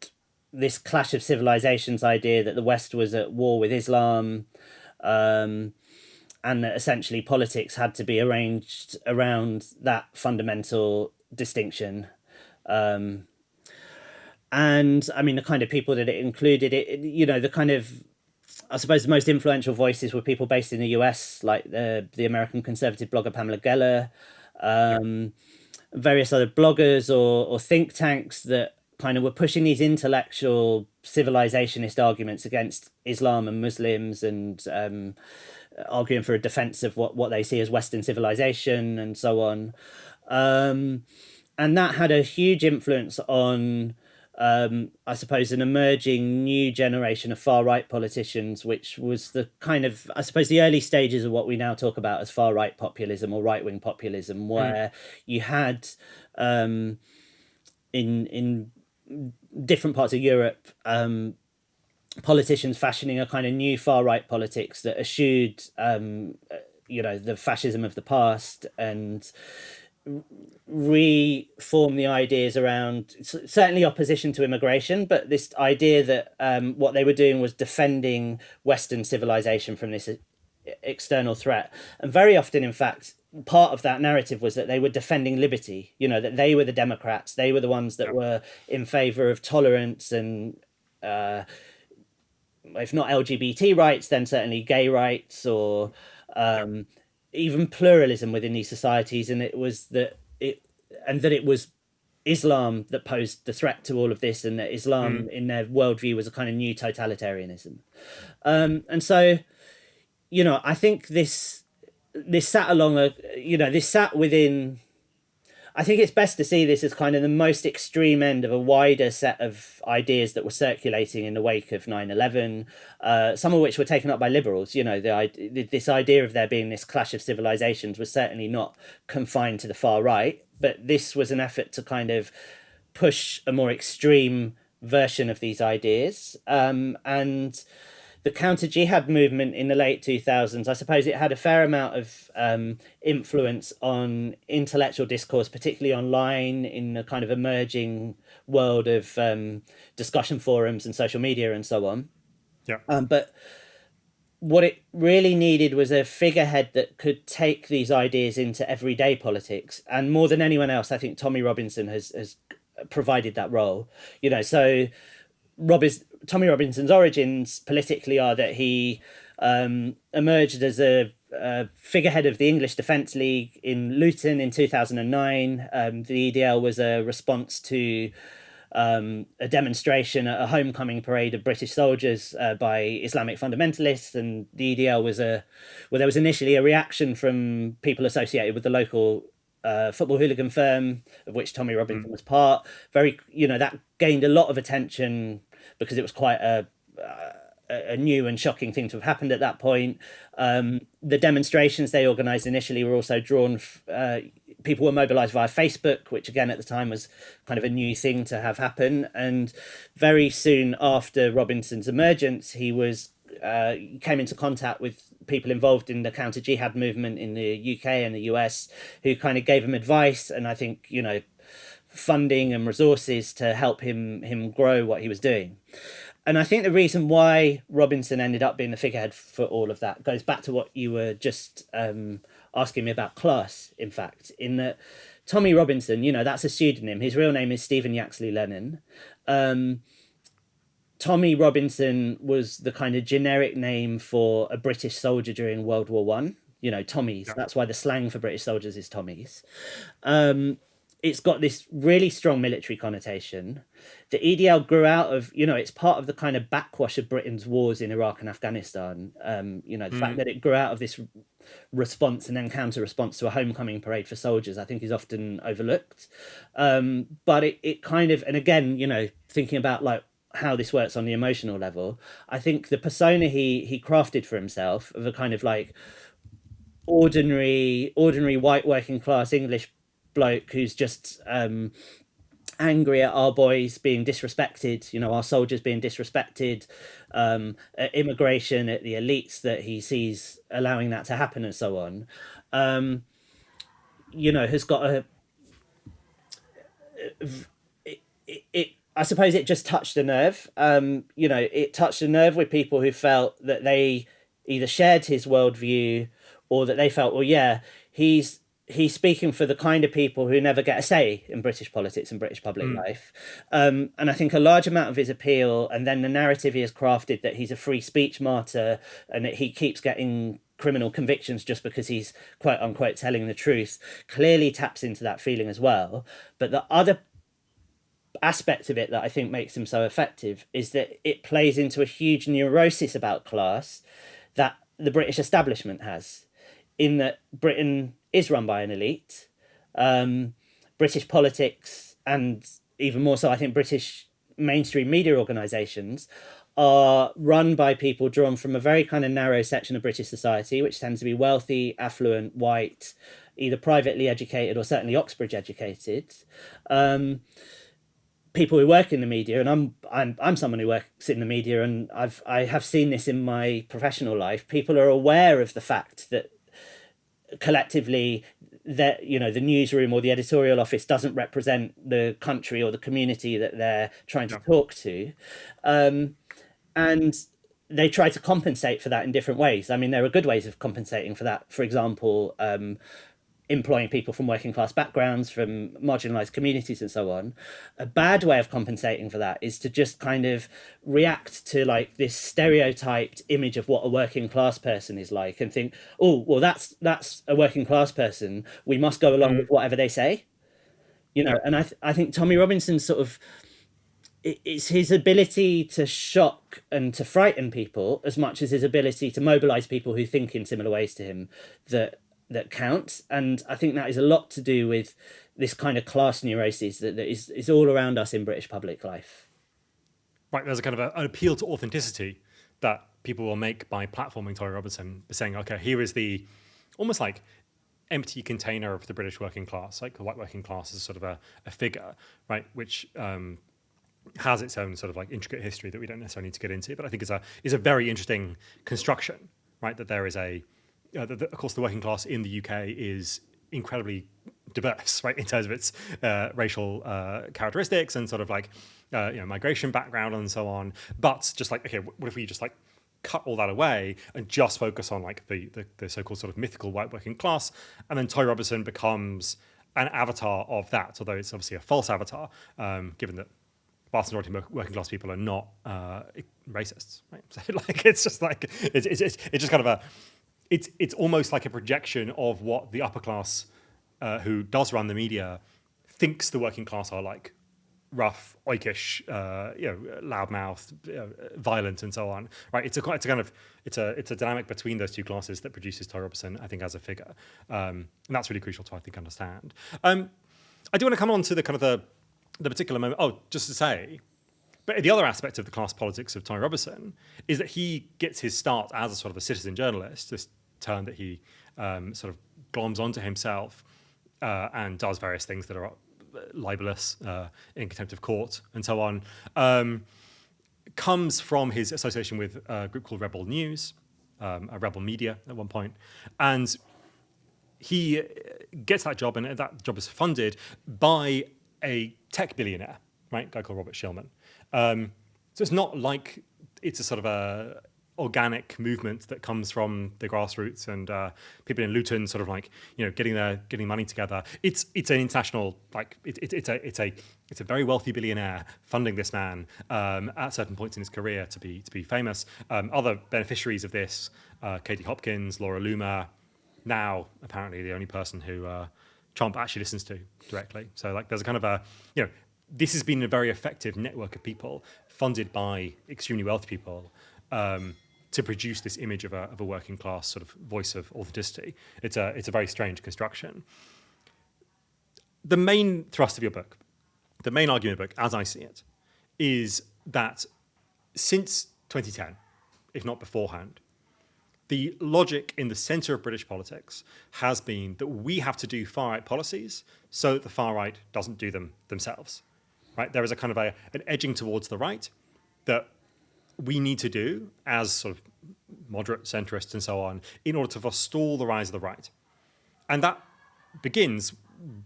this clash of civilizations idea that the West was at war with Islam, and that essentially politics had to be arranged around that fundamental distinction. And I mean, the kind of people that it included, the kind of, I suppose, the most influential voices were people based in the US, like the American conservative blogger Pamela Geller, various other bloggers or think tanks that kind of were pushing these intellectual civilizationist arguments against Islam and Muslims, and arguing for a defense of what they see as Western civilization and so on. And that had a huge influence on, I suppose, an emerging new generation of far-right politicians, which was the kind of, I suppose, the early stages of what we now talk about as far-right populism or right-wing populism, where you had, in different parts of Europe, politicians fashioning a kind of new far-right politics that eschewed, the fascism of the past and reform the ideas around certainly opposition to immigration, but this idea that what they were doing was defending Western civilization from this external threat. And very often, in fact, part of that narrative was that they were defending liberty, that they were the Democrats, they were the ones that were in favor of tolerance and if not LGBT rights, then certainly gay rights or even pluralism within these societies. And it was that it was Islam that posed the threat to all of this, and that Islam in their worldview was a kind of new totalitarianism. And so, I think this sat along this sat within, I think it's best to see this as kind of the most extreme end of a wider set of ideas that were circulating in the wake of 9/11, some of which were taken up by liberals. This idea of there being this clash of civilizations was certainly not confined to the far right, but this was an effort to kind of push a more extreme version of these ideas. And the counter jihad movement in the late 2000s, I suppose it had a fair amount of influence on intellectual discourse, particularly online in the kind of emerging world of discussion forums and social media and so on. Yeah. But what it really needed was a figurehead that could take these ideas into everyday politics. And more than anyone else, I think Tommy Robinson has provided that role. So Tommy Robinson's origins politically are that he emerged as a figurehead of the English Defence League in Luton in 2009. The EDL was a response to a demonstration at a homecoming parade of British soldiers by Islamic fundamentalists, and the EDL was there was initially a reaction from people associated with the local football hooligan firm, of which Tommy Robinson was part. That gained a lot of attention because it was quite a new and shocking thing to have happened at that point. The demonstrations they organised initially were also people were mobilised via Facebook, which again at the time was kind of a new thing to have happen. And very soon after Robinson's emergence, he came into contact with people involved in the counter jihad movement in the UK and the US, who kind of gave him advice and I think funding and resources to help him grow what he was doing. And I think the reason why Robinson ended up being the figurehead for all of that goes back to what you were just asking me about class, in fact, in that Tommy Robinson, that's a pseudonym. His real name is Stephen Yaxley Lennon. Tommy Robinson was the kind of generic name for a British soldier during World War One. Tommies. Yeah. That's why the slang for British soldiers is Tommies. It's got this really strong military connotation. The EDL grew out of, it's part of the kind of backwash of Britain's wars in Iraq and Afghanistan. The fact that it grew out of this response and then counter response to a homecoming parade for soldiers, I think is often overlooked. But it kind of, and again, thinking about like how this works on the emotional level, I think the persona he crafted for himself of a kind of like ordinary white working class English bloke who's just angry at our boys being disrespected, our soldiers being disrespected, at immigration, at the elites that he sees allowing that to happen and so on, has got I suppose it just touched a nerve. It touched a nerve with people who felt that they either shared his worldview or that they felt, well, yeah, he's speaking for the kind of people who never get a say in British politics and British public life. And I think a large amount of his appeal, and then the narrative he has crafted that he's a free speech martyr and that he keeps getting criminal convictions just because he's quote unquote telling the truth, clearly taps into that feeling as well. But the other aspect of it that I think makes him so effective is that it plays into a huge neurosis about class that the British establishment has, in that Britain is run by an elite. British politics, and even more so, I think British mainstream media organisations, are run by people drawn from a very kind of narrow section of British society, which tends to be wealthy, affluent, white, either privately educated or certainly Oxbridge educated. People who work in the media, and I'm someone who works in the media, and I have seen this in my professional life. People are aware of the fact that collectively that the newsroom or the editorial office doesn't represent the country or the community that they're trying to talk to, and they try to compensate for that in different ways. I mean, there are good ways of compensating for that. For example, employing people from working class backgrounds, from marginalized communities and so on. A bad way of compensating for that is to just kind of react to like this stereotyped image of what a working class person is like and think, oh, well, that's a working class person. We must go along with whatever they say. And I think Tommy Robinson's sort of, it's his ability to shock and to frighten people as much as his ability to mobilize people who think in similar ways to him that counts. And I think that is a lot to do with this kind of class neuroses that is all around us in British public life. Right, there's a kind of an appeal to authenticity that people will make by platforming Tommy Robinson, saying, okay, here is the almost like empty container of the British working class, like the white working class is sort of a figure, right, which has its own sort of like intricate history that we don't necessarily need to get into, but I think is a very interesting construction, right? That there is of course, the working class in the UK is incredibly diverse, right, in terms of its racial characteristics and sort of like migration background and so on. But just like, okay, what if we just like cut all that away and just focus on like the so-called sort of mythical white working class, and then Toy Robinson becomes an avatar of that, although it's obviously a false avatar, given that vast majority of working class people are not racists, right? So like it's just like it's just kind of it's almost like a projection of what the upper class who does run the media thinks the working class are like: rough, oikish, loudmouth, violent, and so on. Right? It's a dynamic between those two classes that produces Toy Robinson, I think, as a figure, and that's really crucial to, I think, understand. I do want to come on to the kind of the particular moment. Oh, just to say, but the other aspect of the class politics of Toy Robinson is that he gets his start as a sort of a citizen journalist. This term that he sort of gloms onto himself and does various things that are libelous, in contempt of court, and so on, comes from his association with a group called Rebel News, a Rebel Media at one point, and he gets that job, and that job is funded by a tech billionaire, right, a guy called Robert Shillman. So it's not like it's a sort of a organic movement that comes from the grassroots and people in Luton sort of like getting money together. It's an international, like it's a very wealthy billionaire funding this man at certain points in his career to be famous. Other beneficiaries of this: Katie Hopkins, Laura Loomer, now apparently the only person who Trump actually listens to directly. So like there's a kind of this has been a very effective network of people funded by extremely wealthy people to produce this image of a working class sort of voice of authenticity. It's a very strange construction. The main thrust of your book, the main argument of the book, as I see it, is that since 2010, if not beforehand, the logic in the centre of British politics has been that we have to do far-right policies so that the far right doesn't do them themselves. Right? There is a kind of an edging towards the right that we need to do as sort of moderate centrists and so on in order to forestall the rise of the right. And that begins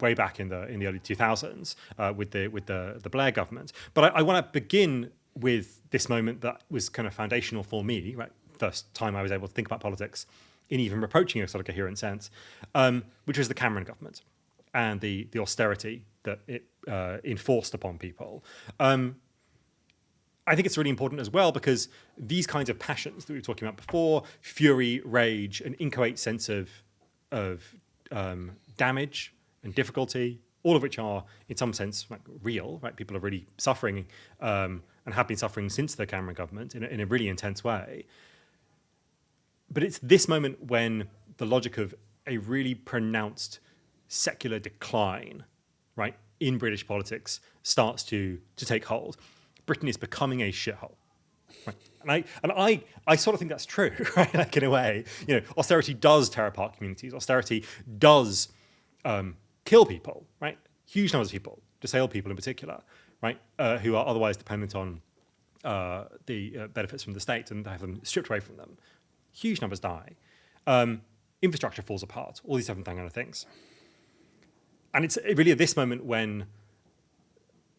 way back in the early 2000s with the Blair government. But I want to begin with this moment that was kind of foundational for me, right? First time I was able to think about politics in even approaching a sort of coherent sense, which was the Cameron government and the austerity that it enforced upon people. I think it's really important as well because these kinds of passions that we were talking about before, fury, rage, an inchoate sense of damage and difficulty, all of which are in some sense like real, right? People are really suffering and have been suffering since the Cameron government in a really intense way. But it's this moment when the logic of a really pronounced secular decline, right, in British politics starts to take hold. Britain is becoming a shithole. Right? And I sort of think that's true, right? Like in a way, austerity does tear apart communities. Austerity does kill people, right? Huge numbers of people, disabled people in particular, right, who are otherwise dependent on the benefits from the state and have them stripped away from them. Huge numbers die. Infrastructure falls apart. All these different kind of things. And it's really at this moment when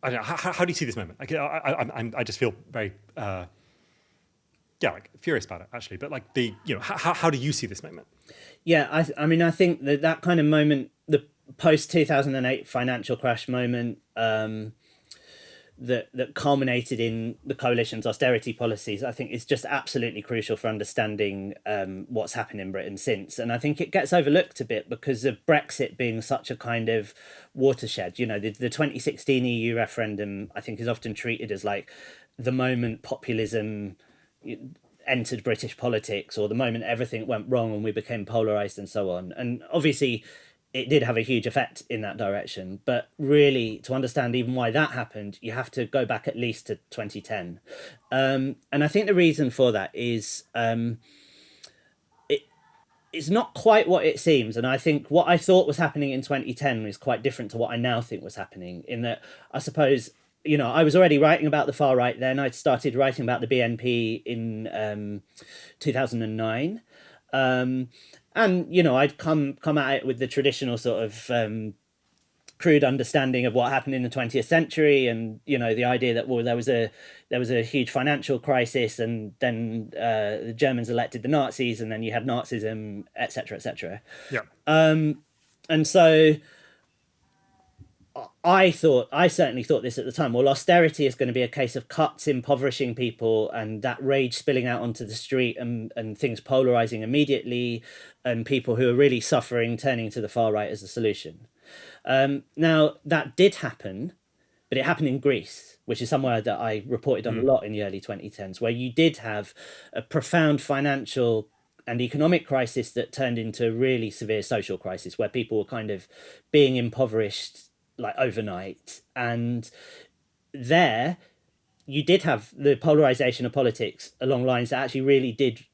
I don't know. How do you see this moment? Like, I just feel very, like furious about it actually. But like how do you see this moment? Yeah, I mean, I think that kind of moment, the post 2008 financial crash moment, that culminated in the coalition's austerity policies, I think is just absolutely crucial for understanding what's happened in Britain since. And I think it gets overlooked a bit because of Brexit being such a kind of watershed. The 2016 EU referendum, I think, is often treated as like the moment populism entered British politics, or the moment everything went wrong and we became polarized and so on. And obviously it did have a huge effect in that direction. But really, to understand even why that happened, you have to go back at least to 2010. And I think the reason for that is it's not quite what it seems. And I think what I thought was happening in 2010 is quite different to what I now think was happening, in that I suppose, I was already writing about the far right then. I'd started writing about the BNP in 2009. And, I'd come at it with the traditional sort of crude understanding of what happened in the 20th century, and the idea that, well, there was a huge financial crisis, and then the Germans elected the Nazis, and then you had Nazism, etc., etc. Yeah. And so I certainly thought this at the time. Well, austerity is going to be a case of cuts, impoverishing people, and that rage spilling out onto the street, and things polarizing immediately, and people who are really suffering turning to the far right as a solution. Now, that did happen, but it happened in Greece, which is somewhere that I reported on a lot in the early 2010s, where you did have a profound financial and economic crisis that turned into a really severe social crisis, where people were kind of being impoverished like overnight. And there you did have the polarization of politics along lines that actually really did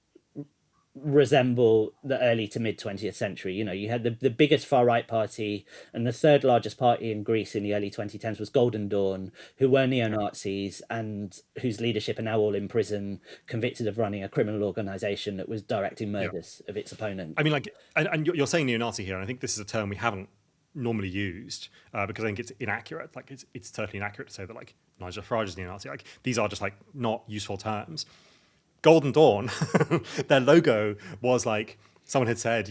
resemble the early to mid 20th century. You had the biggest far right party, and the third largest party in Greece in the early 2010s was Golden Dawn, who were neo-Nazis and whose leadership are now all in prison, convicted of running a criminal organization that was directing murders of its opponent. I mean, like, and you're saying neo-Nazi here, and I think this is a term we haven't normally used because I think it's inaccurate. Like, it's totally inaccurate to say that, like, Nigel Farage is neo-Nazi. Like, these are just like not useful terms. Golden Dawn, their logo was like someone had said,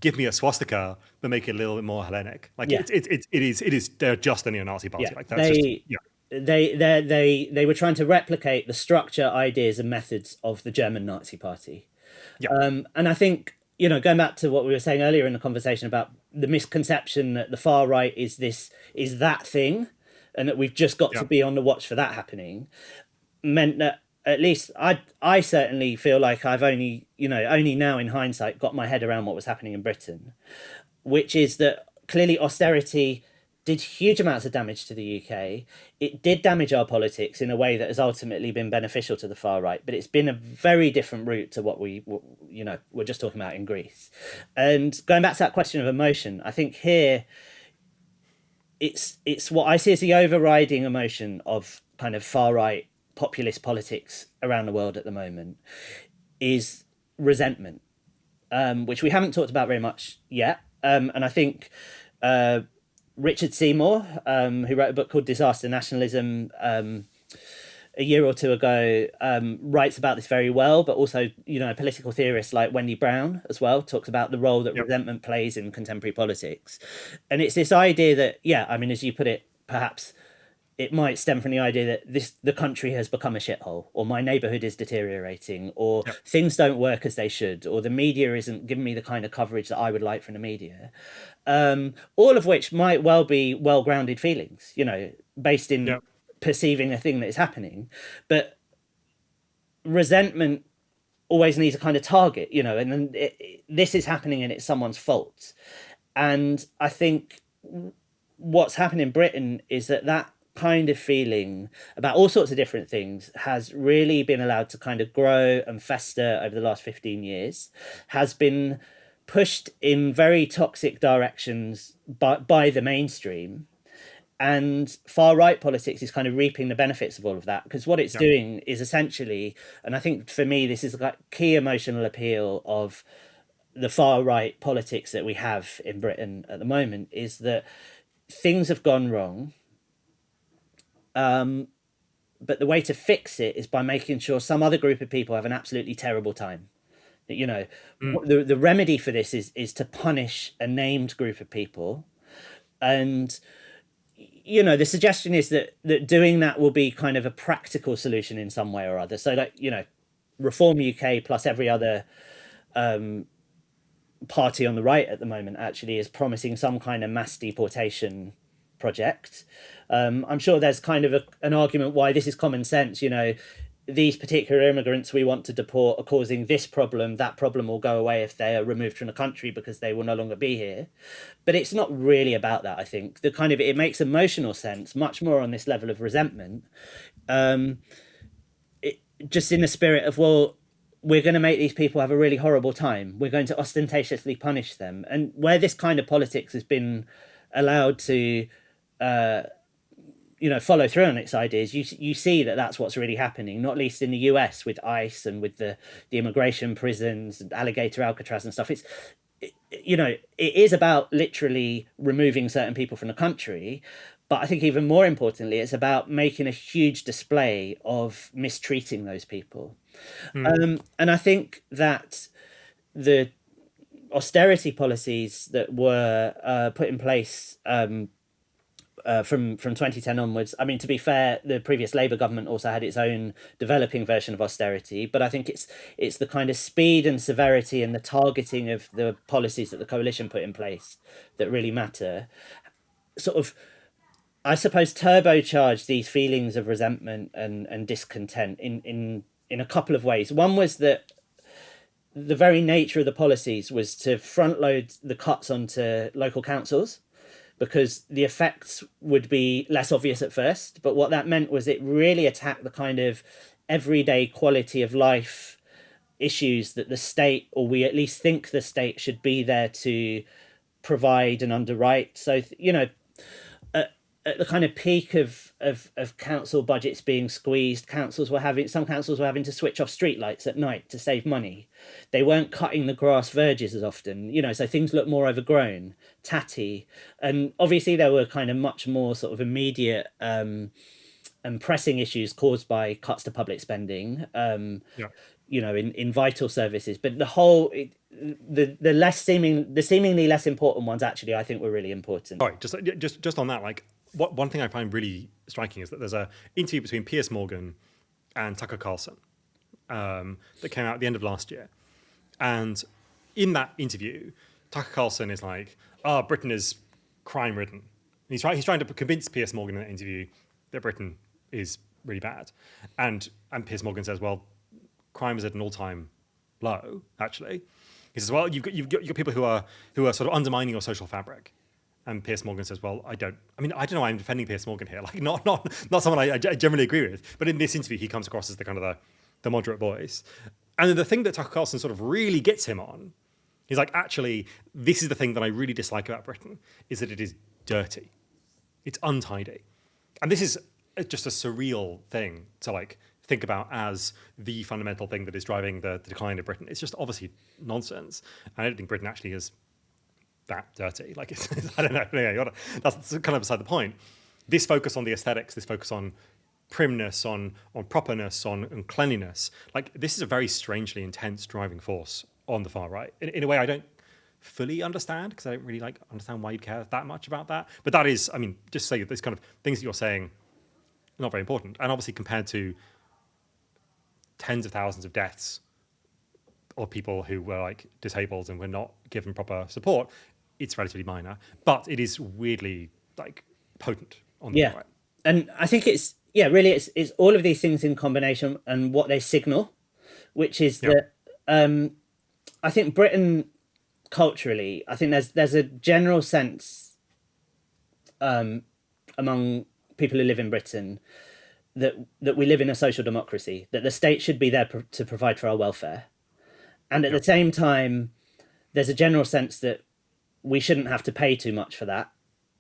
give me a swastika, but make it a little bit more Hellenic. Like, it is. They're just a neo-Nazi party. Yeah, like, that's they were trying to replicate the structure, ideas, and methods of the German Nazi Party. Yeah. And I think, going back to what we were saying earlier in the conversation about the misconception that the far right is that thing, and that we've just got to be on the watch for that happening, meant that, at least I certainly feel like I've only now in hindsight got my head around what was happening in Britain, which is that clearly austerity did huge amounts of damage to the UK. It did damage our politics in a way that has ultimately been beneficial to the far right, but it's been a very different route to what we're just talking about in Greece. And going back to that question of emotion, I think here it's what I see as the overriding emotion of kind of far right populist politics around the world at the moment is resentment, which we haven't talked about very much yet. And I think Richard Seymour, who wrote a book called Disaster Nationalism a year or two ago, writes about this very well, but also, political theorists like Wendy Brown as well talks about the role that resentment plays in contemporary politics. And it's this idea that, as you put it, perhaps it might stem from the idea that the country has become a shithole, or my neighborhood is deteriorating, or things don't work as they should, or the media isn't giving me the kind of coverage that I would like from the media. All of which might well be well-grounded feelings, based in perceiving a thing that is happening. But resentment always needs a kind of target, and then this is happening and it's someone's fault. And I think what's happened in Britain is that kind of feeling about all sorts of different things has really been allowed to kind of grow and fester over the last 15 years, has been pushed in very toxic directions by the mainstream. And far right politics is kind of reaping the benefits of all of that, because what it's doing is essentially, and I think for me, this is a key emotional appeal of the far right politics that we have in Britain at the moment, is that things have gone wrong. But the way to fix it is by making sure some other group of people have an absolutely terrible time. The remedy for this is to punish a named group of people. And, the suggestion is that doing that will be kind of a practical solution in some way or other. So that, Reform UK plus every other party on the right at the moment actually is promising some kind of mass deportation project. I'm sure there's kind of an argument why this is common sense. These particular immigrants we want to deport are causing this problem. That problem will go away if they are removed from the country because they will no longer be here. But it's not really about that. I think it makes emotional sense much more on this level of resentment. Just in the spirit of, well, we're going to make these people have a really horrible time. We're going to ostentatiously punish them. And where this kind of politics has been allowed to, follow through on its ideas, you see that that's what's really happening, not least in the US with ICE and with the immigration prisons and alligator Alcatraz and stuff. It is about literally removing certain people from the country. But I think even more importantly, it's about making a huge display of mistreating those people. And I think that the austerity policies that were put in place from 2010 onwards. I mean, to be fair, the previous Labour government also had its own developing version of austerity, but I think it's the kind of speed and severity and the targeting of the policies that the coalition put in place that really matter. Sort of, I suppose, turbocharge these feelings of resentment and discontent in a couple of ways. One was that the very nature of the policies was to front load the cuts onto local councils, because the effects would be less obvious at first. But what that meant was it really attacked the kind of everyday quality of life issues that the state, or we at least think the state, should be there to provide and underwrite. So, at the kind of peak of council budgets being squeezed, some councils were having to switch off streetlights at night to save money. They weren't cutting the grass verges as often, so things look more overgrown, tatty. And obviously there were kind of much more sort of immediate and pressing issues caused by cuts to public spending, in vital services. But the seemingly less important ones, actually, I think were really important. Sorry, just on that, one thing I find really striking is that there's an interview between Piers Morgan and Tucker Carlson that came out at the end of last year. And in that interview, Tucker Carlson is like, Britain is crime-ridden. He's trying to convince Piers Morgan in that interview that Britain is really bad. And Piers Morgan says, well, crime is at an all-time low, actually. He says, well, you've got people who are sort of undermining your social fabric. And Piers Morgan says, well, I don't know why I'm defending Piers Morgan here. Not someone I generally agree with. But in this interview, he comes across as the kind of the moderate voice. And then the thing that Tucker Carlson sort of really gets him on, he's like, actually, this is the thing that I really dislike about Britain, is that it is dirty. It's untidy. And this is just a surreal thing to think about as the fundamental thing that is driving the decline of Britain. It's just obviously nonsense. And I don't think Britain actually is that dirty. I don't know. That's kind of beside the point. This focus on the aesthetics, this focus on primness, on properness, on cleanliness, this is a very strangely intense driving force on the far right. In a way I don't fully understand, because I don't really understand why you'd care that much about that. But that is, just say this kind of things that you're saying are not very important. And obviously compared to tens of thousands of deaths of people who were disabled and were not given proper support, it's relatively minor, but it is weirdly potent on the right. And I think it's all of these things in combination and what they signal, which is that I think Britain culturally, I think there's a general sense among people who live in Britain that we live in a social democracy, that the state should be there to provide for our welfare. And at the same time, there's a general sense that we shouldn't have to pay too much for that,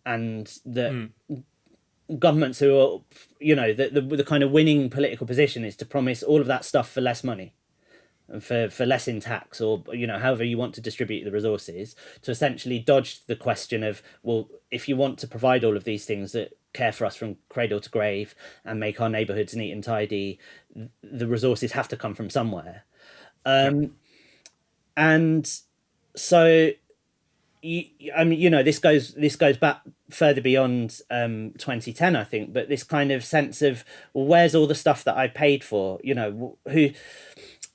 and that governments who are, the kind of winning political position is to promise all of that stuff for less money, and for less in tax, or however you want to distribute the resources, to essentially dodge the question of, well, if you want to provide all of these things that care for us from cradle to grave and make our neighbourhoods neat and tidy, the resources have to come from somewhere. And so, this goes back further beyond 2010, I think. But this kind of sense of, well, where's all the stuff that I paid for?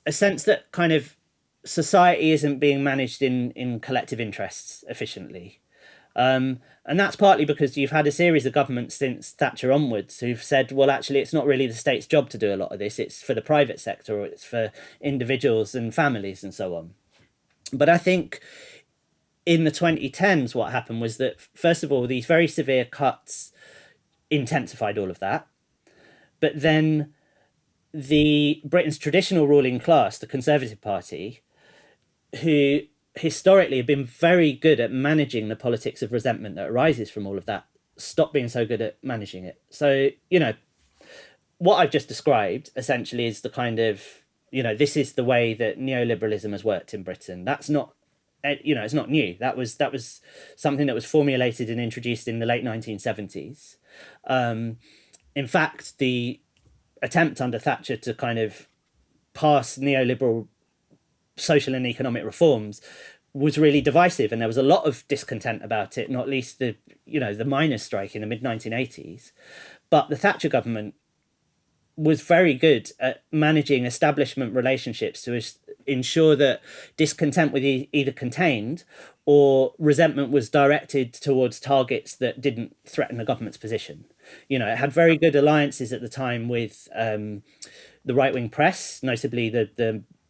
A sense that kind of society isn't being managed in collective interests efficiently. And that's partly because you've had a series of governments since Thatcher onwards who've said, well, actually, it's not really the state's job to do a lot of this. It's for the private sector, or it's for individuals and families and so on. But I think in the 2010s, what happened was that, first of all, these very severe cuts intensified all of that. But then the Britain's traditional ruling class, the Conservative Party, who historically have been very good at managing the politics of resentment that arises from all of that, stop being so good at managing it. So, what I've just described essentially is the kind of, this is the way that neoliberalism has worked in Britain. That's not, it's not new. That was something that was formulated and introduced in the late 1970s. In fact, the attempt under Thatcher to kind of pass neoliberal social and economic reforms was really divisive, and there was a lot of discontent about it, not least the miners' strike in the mid 1980s. But the Thatcher government was very good at managing establishment relationships to ensure that discontent was either contained or resentment was directed towards targets that didn't threaten the government's position. It had very good alliances at the time with the right-wing press, notably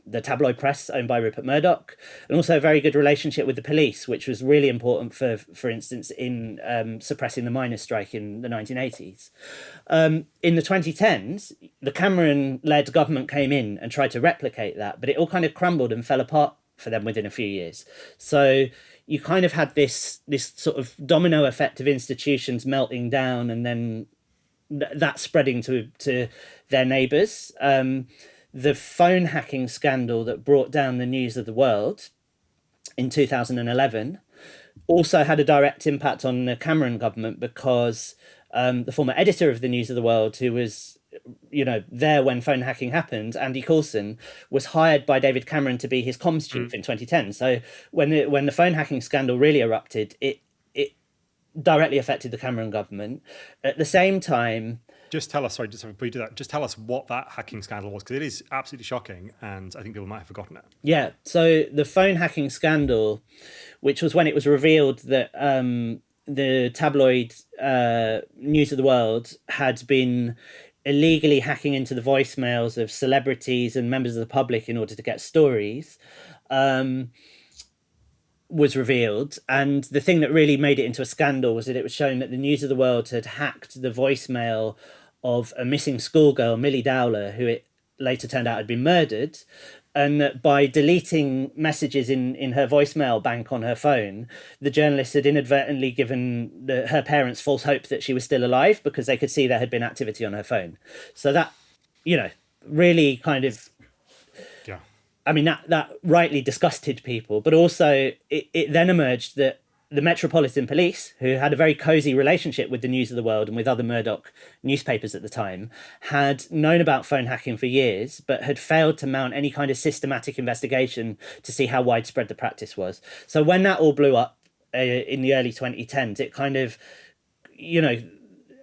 the tabloid press owned by Rupert Murdoch, and also a very good relationship with the police, which was really important for instance, in suppressing the miners' strike in the 1980s. In the 2010s, the Cameron-led government came in and tried to replicate that, but it all kind of crumbled and fell apart for them within a few years. So you kind of had this sort of domino effect of institutions melting down, and then that spreading to their neighbours. The phone hacking scandal that brought down the News of the World in 2011 also had a direct impact on the Cameron government, because the former editor of the News of the World, who was there when phone hacking happened, Andy Coulson, was hired by David Cameron to be his comms chief in 2010. So when the phone hacking scandal really erupted, it directly affected the Cameron government. At the same time, just tell us, sorry, just before you do that, just tell us what that hacking scandal was, because it is absolutely shocking, and I think people might have forgotten it. Yeah, so the phone hacking scandal, which was when it was revealed that the tabloid News of the World had been illegally hacking into the voicemails of celebrities and members of the public in order to get stories, was revealed. And the thing that really made it into a scandal was that it was shown that the News of the World had hacked the voicemail of a missing schoolgirl, Millie Dowler, who it later turned out had been murdered, and that by deleting messages in her voicemail bank on her phone, the journalist had inadvertently given her parents false hope that she was still alive, because they could see there had been activity on her phone. So that, really kind of, yeah, I mean, that rightly disgusted people. But also it then emerged that the Metropolitan Police, who had a very cosy relationship with the News of the World and with other Murdoch newspapers at the time, had known about phone hacking for years, but had failed to mount any kind of systematic investigation to see how widespread the practice was. So when that all blew up in the early 2010s, it kind of,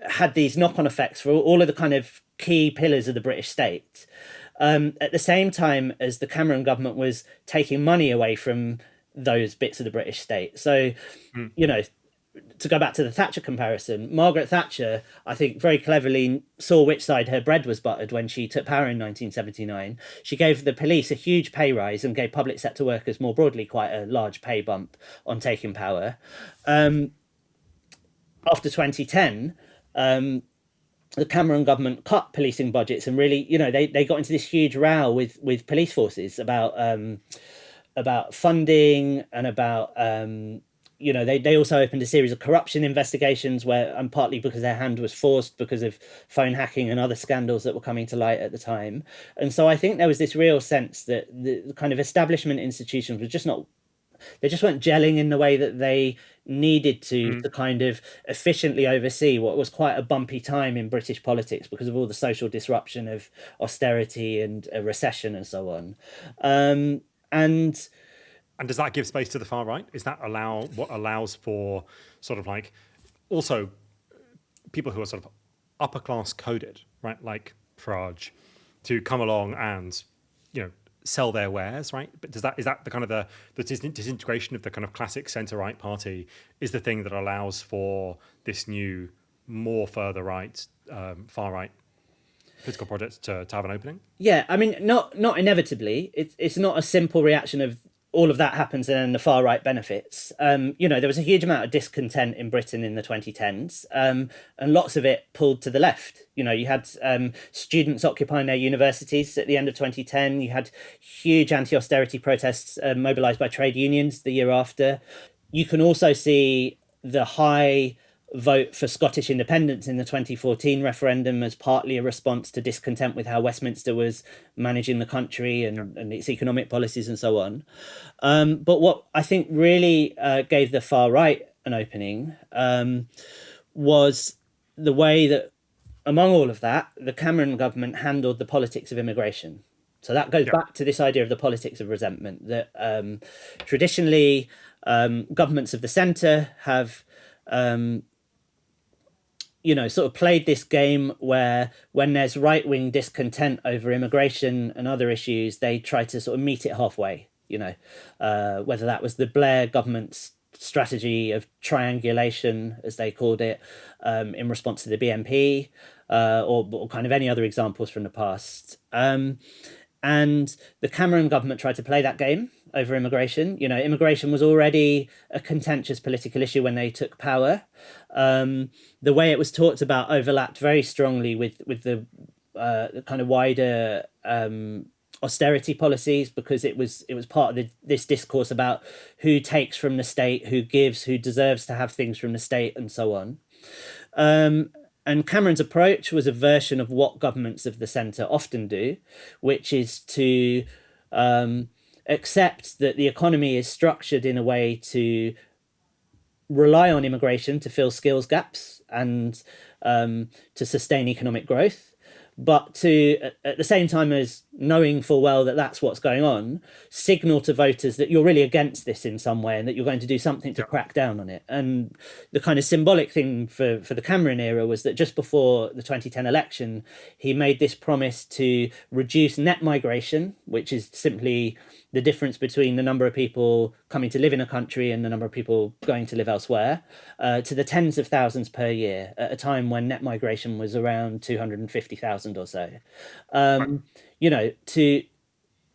had these knock-on effects for all of the kind of key pillars of the British state. At the same time as the Cameron government was taking money away from those bits of the British state. So, to go back to the Thatcher comparison, Margaret Thatcher, I think, very cleverly saw which side her bread was buttered when she took power in 1979. She gave the police a huge pay rise and gave public sector workers more broadly quite a large pay bump on taking power. After 2010, the Cameron government cut policing budgets and really, they got into this huge row with police forces about funding and about they also opened a series of corruption investigations where, and partly because their hand was forced because of phone hacking and other scandals that were coming to light at the time. And so I think there was this real sense that the kind of establishment institutions were just weren't gelling in the way that they needed to kind of efficiently oversee what was quite a bumpy time in British politics because of all the social disruption of austerity and a recession and so on. And does that give space to the far right? Is that what allows for sort of like also people who are sort of upper class coded, right? Like Farage, to come along and, sell their wares, right? But is that the kind of the disintegration of the kind of classic centre right party is the thing that allows for this new, more further right, far right political project to have an opening? Yeah, I mean, not inevitably. It's not a simple reaction of all of that happens and then the far right benefits. There was a huge amount of discontent in Britain in the 2010s, and lots of it pulled to the left. You had students occupying their universities at the end of 2010. You had huge anti-austerity protests mobilised by trade unions the year after. You can also see the high vote for Scottish independence in the 2014 referendum as partly a response to discontent with how Westminster was managing the country and its economic policies and so on. But what I think really gave the far right an opening was the way that, among all of that, the Cameron government handled the politics of immigration. So that goes back to this idea of the politics of resentment, that traditionally governments of the centre have sort of played this game where when there's right-wing discontent over immigration and other issues, they try to sort of meet it halfway, whether that was the Blair government's strategy of triangulation, as they called it, in response to the BNP, or kind of any other examples from the past. And the Cameron government tried to play that game over immigration. Immigration was already a contentious political issue when they took power. The way it was talked about overlapped very strongly with the kind of wider austerity policies, because it was part of this discourse about who takes from the state, who gives, who deserves to have things from the state, and so on. And Cameron's approach was a version of what governments of the centre often do, which is to accept that the economy is structured in a way to rely on immigration to fill skills gaps and to sustain economic growth, but to, at the same time as knowing full well that that's what's going on, signal to voters that you're really against this in some way and that you're going to do something to crack down on it. And the kind of symbolic thing for the Cameron era was that just before the 2010 election, he made this promise to reduce net migration, which is simply the difference between the number of people coming to live in a country and the number of people going to live elsewhere, to the tens of thousands per year at a time when net migration was around 250,000 or so.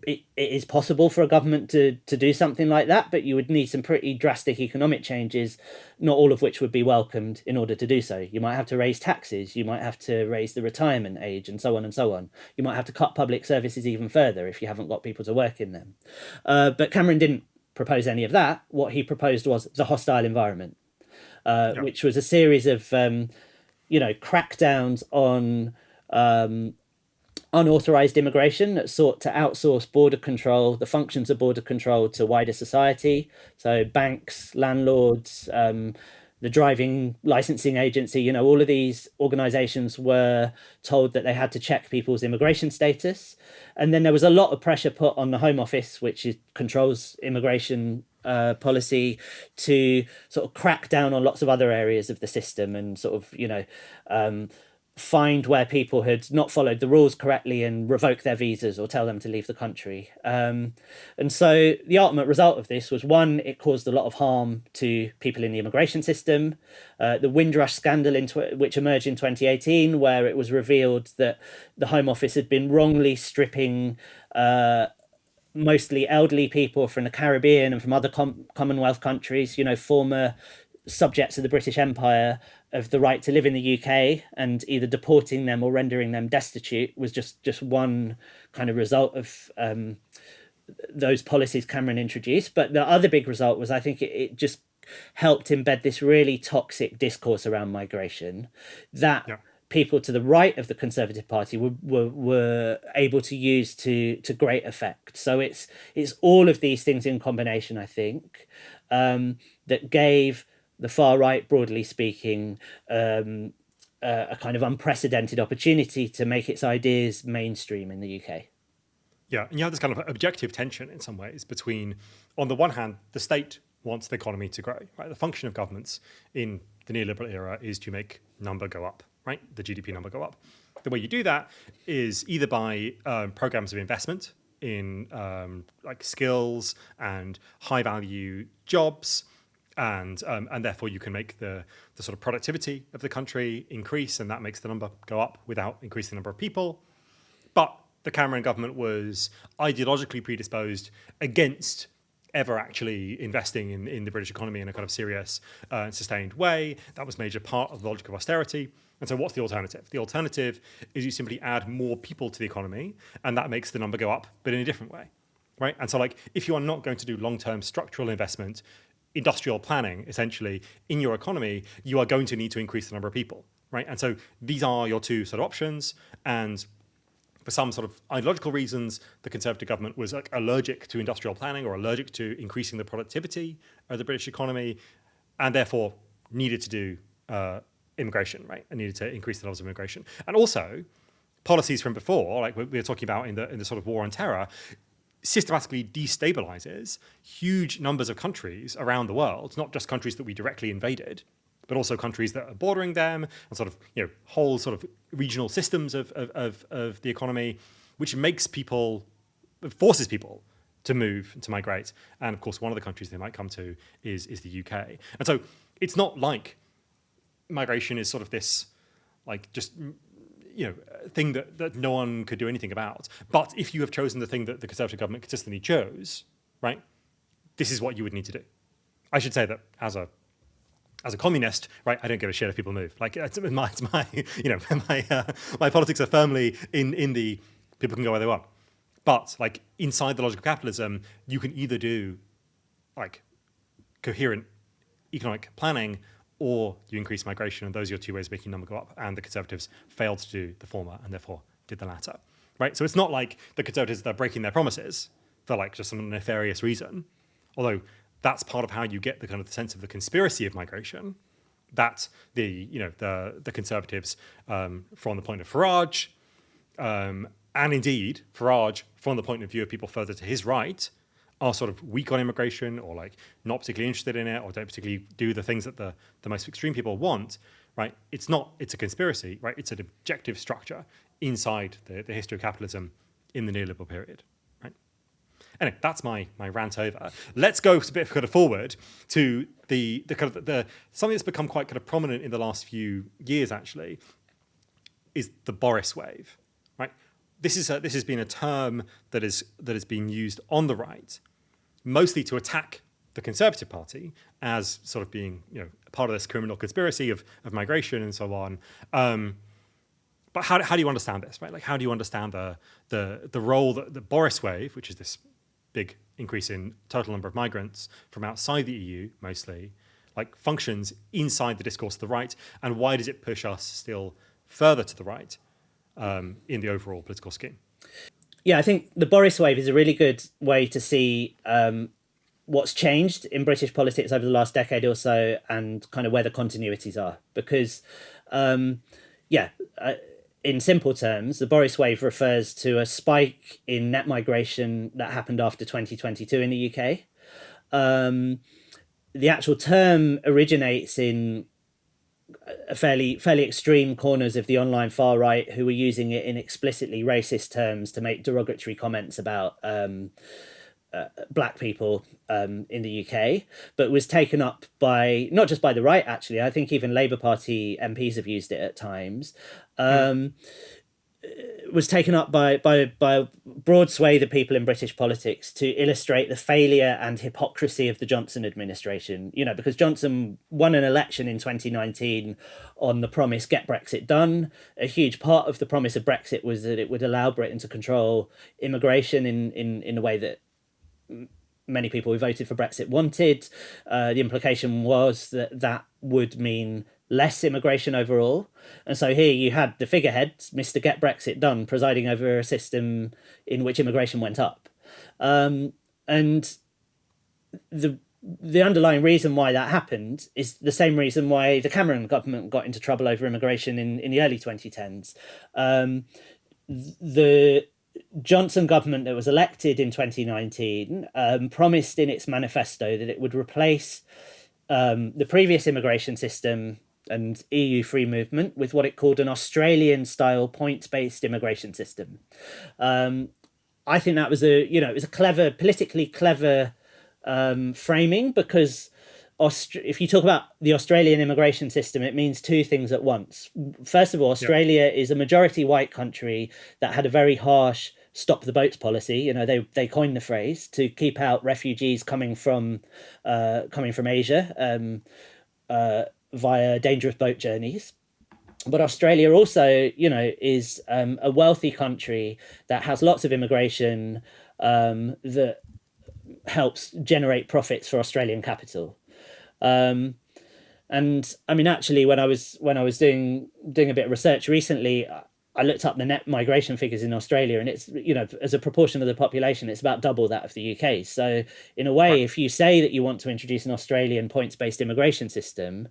It is possible for a government to do something like that, but you would need some pretty drastic economic changes, not all of which would be welcomed in order to do so. You might have to raise taxes, you might have to raise the retirement age, and so on and so on. You might have to cut public services even further if you haven't got people to work in them. But Cameron didn't propose any of that. What he proposed was the hostile environment, which was a series of crackdowns on unauthorized immigration that sought to outsource border control, the functions of border control, to wider society. So banks, landlords, the driving licensing agency, all of these organizations were told that they had to check people's immigration status. And then there was a lot of pressure put on the Home Office, which controls immigration policy, to sort of crack down on lots of other areas of the system and sort of, find where people had not followed the rules correctly and revoke their visas or tell them to leave the country. And so the ultimate result of this was, one, it caused a lot of harm to people in the immigration system. The Windrush scandal, which emerged in 2018, where it was revealed that the Home Office had been wrongly stripping mostly elderly people from the Caribbean and from other Commonwealth countries, former subjects of the British Empire, of the right to live in the UK, and either deporting them or rendering them destitute, was just one kind of result of those policies Cameron introduced. But the other big result was, I think, it just helped embed this really toxic discourse around migration that people to the right of the Conservative Party were able to use to great effect. So it's all of these things in combination, I think, that gave the far right, broadly speaking, a kind of unprecedented opportunity to make its ideas mainstream in the UK. Yeah, and you have this kind of objective tension in some ways between, on the one hand, the state wants the economy to grow, right? The function of governments in the neoliberal era is to make number go up, right? The GDP number go up. The way you do that is either by programs of investment in like skills and high value jobs, and therefore you can make the sort of productivity of the country increase, and that makes the number go up without increasing the number of people. But the Cameron government was ideologically predisposed against ever actually investing in the British economy in a kind of serious and sustained way. That was a major part of the logic of austerity. And so what's the alternative? The alternative is you simply add more people to the economy, and that makes the number go up, but in a different way, right? And so like, if you are not going to do long-term structural investment, industrial planning, essentially, in your economy, you are going to need to increase the number of people, right? And so these are your two sort of options. And for some sort of ideological reasons, the Conservative government was like allergic to industrial planning or allergic to increasing the productivity of the British economy, and therefore needed to do immigration, right? And needed to increase the levels of immigration. And also, policies from before, like we were talking about in the sort of war on terror, systematically destabilizes huge numbers of countries around the world, not just countries that we directly invaded, but also countries that are bordering them, and sort of, you know, whole sort of regional systems of the economy, which forces people to move, to migrate. And of course, one of the countries they might come to is the UK. And so it's not like migration is sort of this, like, just, you know, thing that no one could do anything about. But if you have chosen the thing that the Conservative government consistently chose, right, this is what you would need to do. I should say that as a communist, right, I don't give a shit if people move. Like, it's my you know, my politics are firmly in the people can go where they want. But like, inside the logic of capitalism, you can either do like coherent economic planning, or you increase migration, and those are your two ways of making the number go up. And the Conservatives failed to do the former, and therefore did the latter, right? So it's not like the Conservatives, they're breaking their promises for like just some nefarious reason, although that's part of how you get the kind of sense of the conspiracy of migration, that the Conservatives, from the point of Farage, and indeed Farage from the point of view of people further to his right, are sort of weak on immigration, or like not particularly interested in it, or don't particularly do the things that the most extreme people want, right? It's a conspiracy, right? It's an objective structure inside the history of capitalism in the neoliberal period, right? Anyway, that's my rant over. Let's go a bit kind of forward to the kind of the something that's become quite kind of prominent in the last few years, actually, is the Boris wave, right? This has been a term that has been used on the right, mostly to attack the Conservative Party as sort of being, you know, part of this criminal conspiracy of migration and so on. But how do you understand this, right? Like, how do you understand the role that the Boris wave, which is this big increase in total number of migrants from outside the EU mostly, like, functions inside the discourse of the right, and why does it push us still further to the right in the overall political scheme? Yeah, I think the Boris wave is a really good way to see what's changed in British politics over the last decade or so, and kind of where the continuities are. Because, in simple terms, the Boris wave refers to a spike in net migration that happened after 2022 in the UK. The actual term originates in fairly extreme corners of the online far right, who were using it in explicitly racist terms to make derogatory comments about black people in the UK, but was taken up by, not just by the right, actually, I think even Labour Party MPs have used it at times, was taken up by a broad swathe of people in British politics to illustrate the failure and hypocrisy of the Johnson administration. You know, because Johnson won an election in 2019 on the promise, get Brexit done. A huge part of the promise of Brexit was that it would allow Britain to control immigration in a way that many people who voted for Brexit wanted. The implication was that that would mean less immigration overall. And so here you had the figurehead, Mr. Get Brexit Done, presiding over a system in which immigration went up. And the underlying reason why that happened is the same reason why the Cameron government got into trouble over immigration in the early 2010s. The Johnson government that was elected in 2019 promised in its manifesto that it would replace the previous immigration system and EU free movement with what it called an Australian-style points-based immigration system. I think that was it was a clever, politically clever framing, because if you talk about the Australian immigration system, it means two things at once. First of all, Australia is a majority white country that had a very harsh stop the boats policy. You know, they coined the phrase to keep out refugees coming from Asia via dangerous boat journeys. But Australia also, you know, is a wealthy country that has lots of immigration that helps generate profits for Australian capital. And I mean, actually, when I was doing a bit of research recently, I looked up the net migration figures in Australia, and it's, you know, as a proportion of the population, it's about double that of the UK. So in a way, if you say that you want to introduce an Australian points-based immigration system,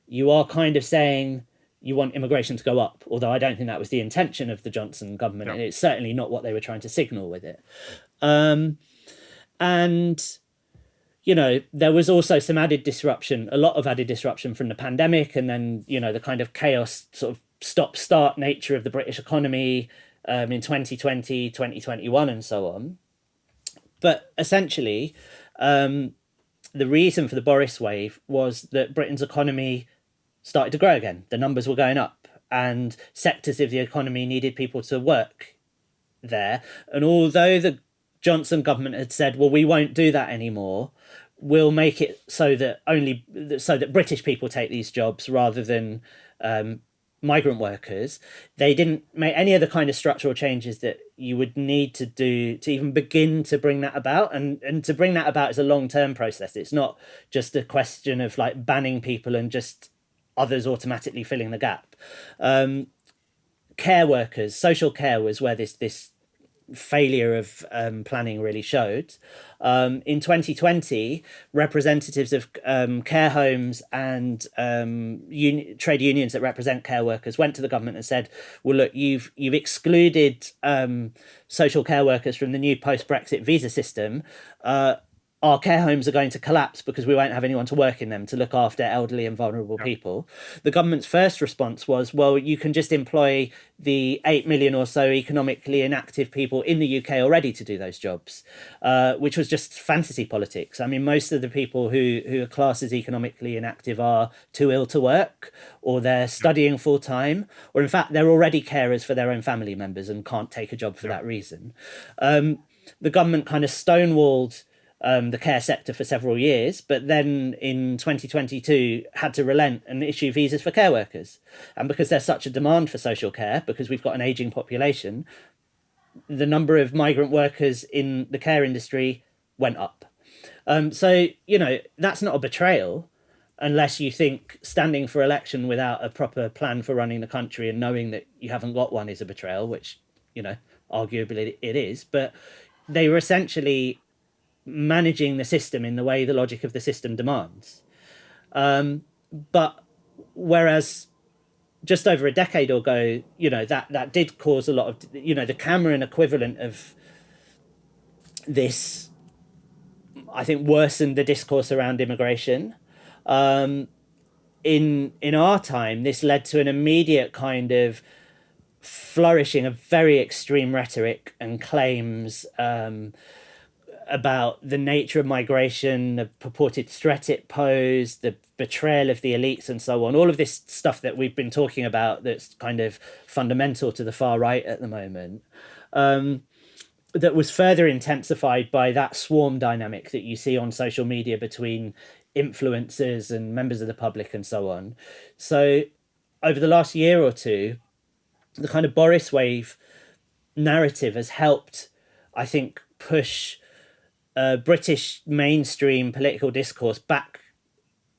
you are kind of saying you want immigration to go up, although I don't think that was the intention of the Johnson government, and it's certainly not what they were trying to signal with it. And you know, there was also some added disruption, a lot of added disruption from the pandemic, and then, you know, the kind of chaos, sort of stop-start nature of the British economy in 2020, 2021, and so on. But essentially, the reason for the Boris wave was that Britain's economy started to grow again. The numbers were going up, and sectors of the economy needed people to work there. And although the Johnson government had said, well, we won't do that anymore, we'll make it so that British people take these jobs rather than migrant workers, they didn't make any of the kind of structural changes that you would need to do to even begin to bring that about. And to bring that about is a long-term process. It's not just a question of like banning people and just others automatically filling the gap. Care workers, social care was where this failure of planning really showed. In 2020, representatives of care homes and trade unions that represent care workers went to the government and said, well, look, you've excluded social care workers from the new post-Brexit visa system. Our care homes are going to collapse because we won't have anyone to work in them to look after elderly and vulnerable people. The government's first response was, well, you can just employ the 8 million or so economically inactive people in the UK already to do those jobs, which was just fantasy politics. I mean, most of the people who are classed as economically inactive are too ill to work, or they're studying full time, or in fact, they're already carers for their own family members and can't take a job for that reason. The government kind of stonewalled the care sector for several years, but then in 2022 had to relent and issue visas for care workers. And because there's such a demand for social care, because we've got an ageing population, the number of migrant workers in the care industry went up. So, you know, that's not a betrayal, unless you think standing for election without a proper plan for running the country and knowing that you haven't got one is a betrayal, which, you know, arguably it is. But they were essentially managing the system in the way the logic of the system demands. But whereas just over a decade ago, you know, that did cause a lot of, you know, the Cameron equivalent of this, I think, worsened the discourse around immigration. In our time, this led to an immediate kind of flourishing of very extreme rhetoric and claims about the nature of migration, the purported threat it posed, the betrayal of the elites and so on. All of this stuff that we've been talking about that's kind of fundamental to the far right at the moment, that was further intensified by that swarm dynamic that you see on social media between influencers and members of the public and so on. So over the last year or two, the kind of Boris wave narrative has helped, I think, push British mainstream political discourse back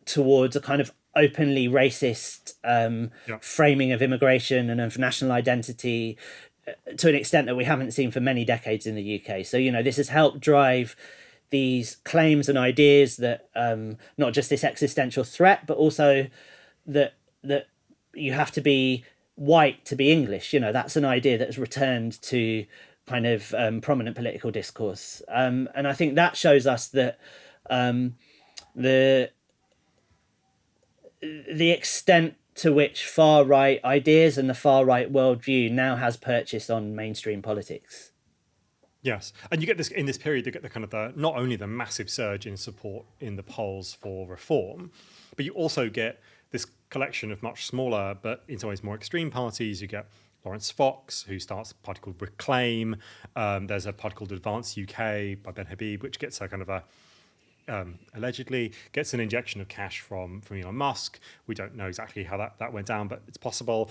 towards a kind of openly racist framing of immigration and of national identity to an extent that we haven't seen for many decades in the UK. So, you know, this has helped drive these claims and ideas that not just this existential threat, but also that you have to be white to be English. You know, that's an idea that has returned to kind of prominent political discourse. And I think that shows us that the extent to which far right ideas and the far right worldview now has purchased on mainstream politics. Yes, and you get this in this period. You get the kind of not only the massive surge in support in the polls for reform, but you also get this collection of much smaller but in some ways more extreme parties. You get Lawrence Fox, who starts a party called Reclaim. There's a party called Advance UK by Ben Habib, which gets a kind of a allegedly gets an injection of cash from Elon Musk. We don't know exactly how that went down, but it's possible.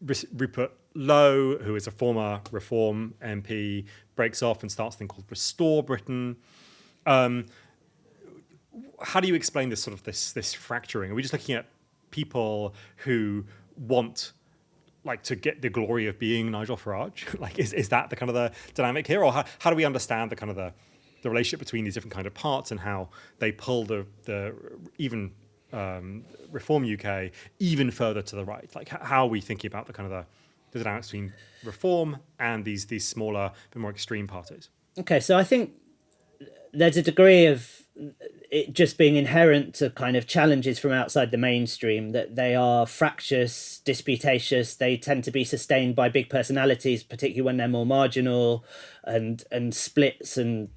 Rupert Lowe, who is a former Reform MP, breaks off and starts a thing called Restore Britain. How do you explain this sort of this fracturing? Are we just looking at people who want to get the glory of being Nigel Farage? Is that the kind of the dynamic here, or how do we understand the kind of the relationship between these different kind of parts and how they pull the even Reform UK even further to the right? How are we thinking about the kind of the dynamics between Reform and these smaller, bit more extreme parties? Okay, so I think there's a degree of it just being inherent to kind of challenges from outside the mainstream, that they are fractious, disputatious. They tend to be sustained by big personalities, particularly when they're more marginal, and splits, and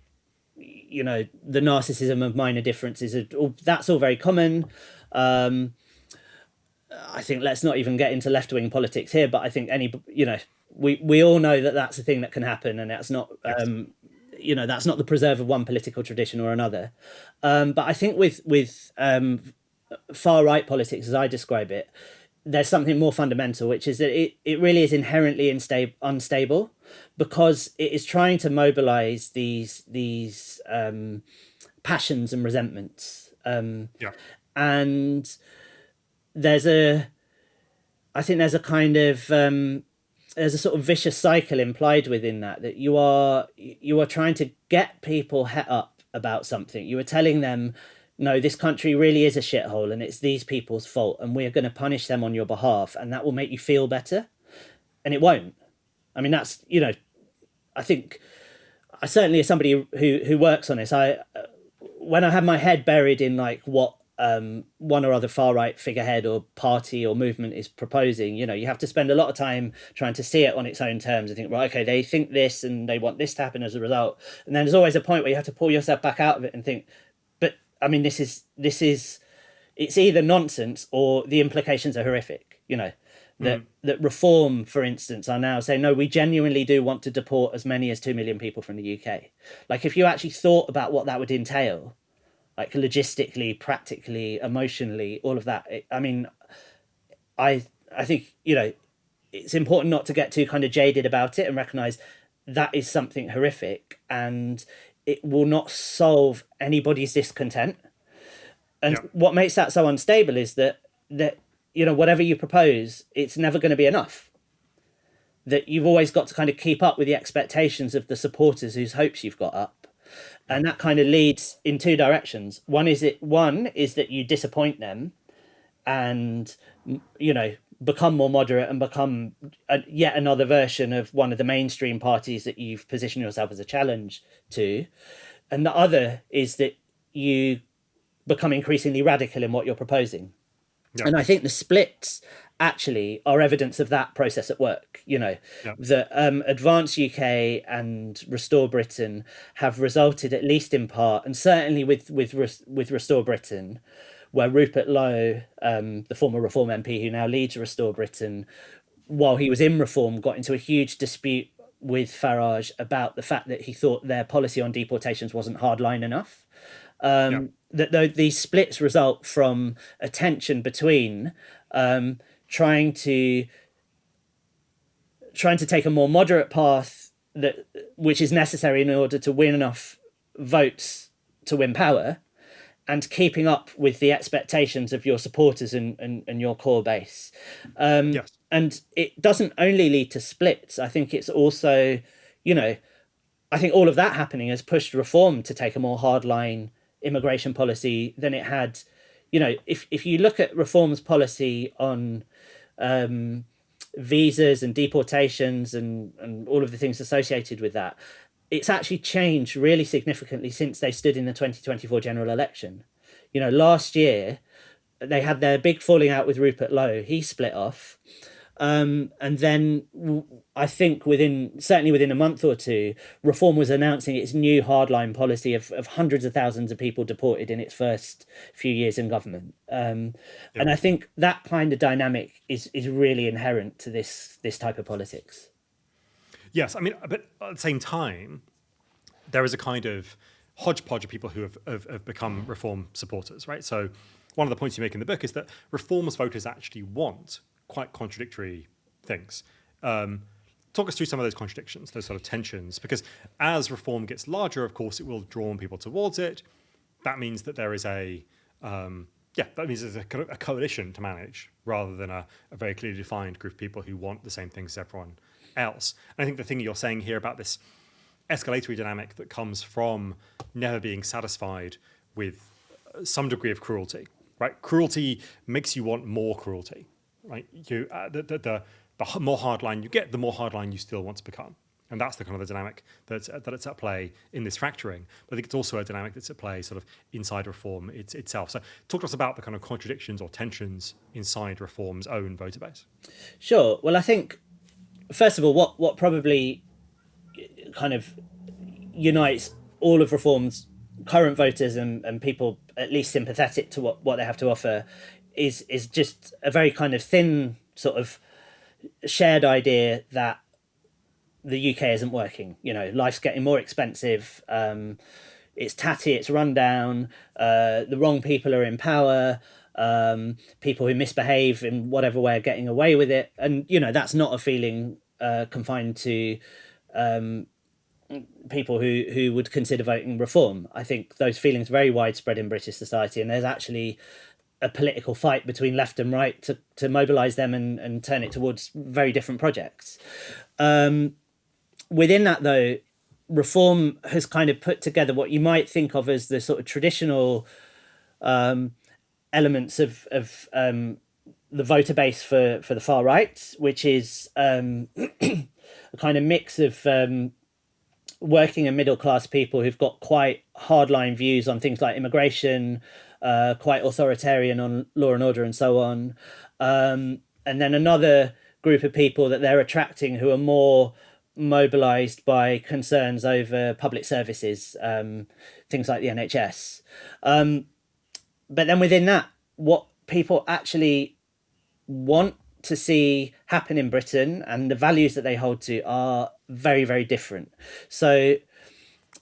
the narcissism of minor differences. That's all very common. I think let's not even get into left-wing politics here, but I think we all know that that's a thing that can happen, and that's not Yes. That's not the preserve of one political tradition or another. But I think with far right politics, as I describe it, there's something more fundamental, which is that it really is inherently unstable, because it is trying to mobilize these passions and resentments. Yeah. And I think there's a kind of there's a sort of vicious cycle implied within that you are trying to get people het up about something. You are telling them, no, this country really is a shithole and it's these people's fault, and we're going to punish them on your behalf, and that will make you feel better. And it won't. I mean, that's, I think I certainly, as somebody who works on this, when I have my head buried in what one or other far right figurehead or party or movement is proposing, you have to spend a lot of time trying to see it on its own terms and think, right, okay, they think this and they want this to happen as a result. And then there's always a point where you have to pull yourself back out of it and think, but I mean, this is it's either nonsense or the implications are horrific. That Reform, for instance, are now saying, no, we genuinely do want to deport as many as 2 million people from the UK. If you actually thought about what that would entail, logistically, practically, emotionally, all of that. I think, it's important not to get too kind of jaded about it and recognize that is something horrific, and it will not solve anybody's discontent. And what makes that so unstable is that whatever you propose, it's never going to be enough. That you've always got to kind of keep up with the expectations of the supporters whose hopes you've got up. And that kind of leads in two directions. One is that you disappoint them and, become more moderate and become yet another version of one of the mainstream parties that you've positioned yourself as a challenge to. And the other is that you become increasingly radical in what you're proposing. Yeah. And I think the splits actually are evidence of that process at work. That Advance UK and Restore Britain have resulted, at least in part, and certainly with Restore Britain, where Rupert Lowe, the former Reform MP who now leads Restore Britain, while he was in Reform, got into a huge dispute with Farage about the fact that he thought their policy on deportations wasn't hardline enough. That these splits result from a tension between trying to take a more moderate path which is necessary in order to win enough votes to win power, and keeping up with the expectations of your supporters and your core base. Yes. And it doesn't only lead to splits. I think it's also, I think all of that happening has pushed Reform to take a more hardline immigration policy than it had. If you look at Reform's policy on visas and deportations and all of the things associated with that, it's actually changed really significantly since they stood in the 2024 general election. Last year they had their big falling out with Rupert Lowe. He split off. And then I think certainly within a month or two, Reform was announcing its new hardline policy of hundreds of thousands of people deported in its first few years in government. And I think that kind of dynamic is really inherent to this type of politics. Yes, I mean, but at the same time, there is a kind of hodgepodge of people who have become Reform supporters, right? So one of the points you make in the book is that Reformist voters actually want quite contradictory things. Talk us through some of those contradictions, those sort of tensions, because as Reform gets larger, of course, it will draw on people towards it. That means that there is that means there's a coalition to manage rather than a very clearly defined group of people who want the same things as everyone else. And I think the thing you're saying here about this escalatory dynamic that comes from never being satisfied with some degree of cruelty, right? Cruelty makes you want more cruelty, right? The more hardline you get, the more hardline you still want to become. And that's the kind of the dynamic that it's at play in this fracturing. But I think it's also a dynamic that's at play sort of inside Reform itself. So talk to us about the kind of contradictions or tensions inside Reform's own voter base. Sure. Well, I think, first of all, what probably kind of unites all of Reform's current voters and people at least sympathetic to what they have to offer is just a very kind of thin sort of shared idea that the UK isn't working. You know, life's getting more expensive. It's tatty, it's run down. The wrong people are in power. People who misbehave in whatever way are getting away with it. And, you know, that's not a feeling confined to people who would consider voting Reform. I think those feelings are very widespread in British society, and there's actually a political fight between left and right to mobilise them and turn it towards very different projects. Within that, though, Reform has kind of put together what you might think of as the sort of traditional elements of the voter base for the far right, which is a kind of mix of working and middle class people who've got quite hardline views on things like immigration, quite authoritarian on law and order and so on. And then another group of people that they're attracting who are more mobilised by concerns over public services, things like the NHS. But then within that, what people actually want to see happen in Britain and the values that they hold to are very, very different. So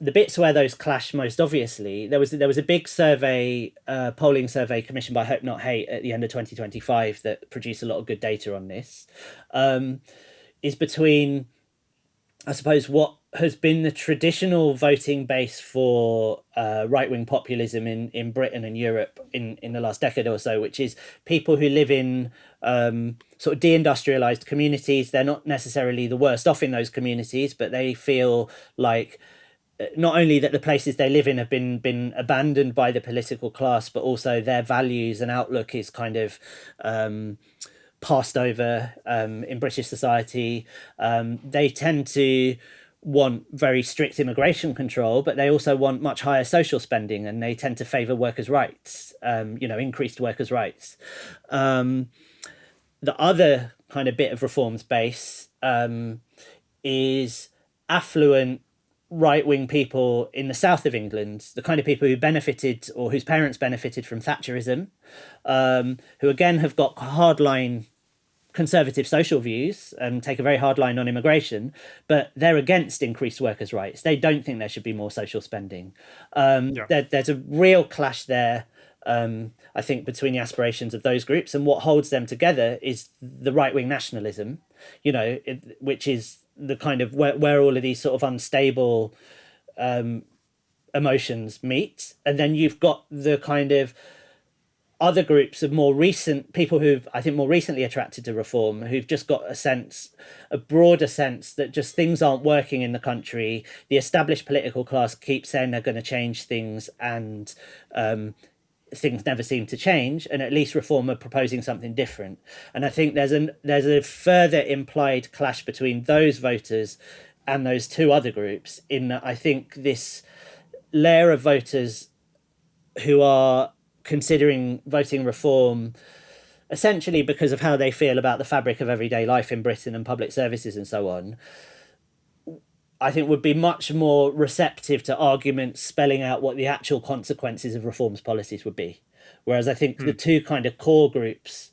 the bits where those clash most obviously, there was a big survey, polling survey commissioned by Hope Not Hate at the end of 2025 that produced a lot of good data on this, is between, I suppose, what has been the traditional voting base for right-wing populism in Britain and Europe in the last decade or so, which is people who live in sort of deindustrialized communities. They're not necessarily the worst off in those communities, but they feel like not only that the places they live in have been abandoned by the political class, but also their values and outlook is kind of passed over in British society. They tend to want very strict immigration control, but they also want much higher social spending, and they tend to favour workers' rights, increased workers' rights. The other kind of bit of Reform's base is affluent right-wing people in the south of England, the kind of people who benefited or whose parents benefited from Thatcherism, who again have got hardline conservative social views and take a very hard line on immigration, but they're against increased workers' rights. They don't think there should be more social spending. There's a real clash there, I think, between the aspirations of those groups, and what holds them together is the right-wing nationalism, which is the kind of where all of these sort of unstable emotions meet. And then you've got the kind of other groups of more recent people who've, I think, more recently attracted to Reform, who've just got a broader sense that just things aren't working in the country. The established political class keeps saying they're going to change things, and things never seem to change. And at least Reform are proposing something different. And I think there's a further implied clash between those voters and those two other groups, in that I think this layer of voters who are considering voting Reform essentially because of how they feel about the fabric of everyday life in Britain and public services and so on, I think would be much more receptive to arguments spelling out what the actual consequences of reforms policies would be. Whereas I think the two kind of core groups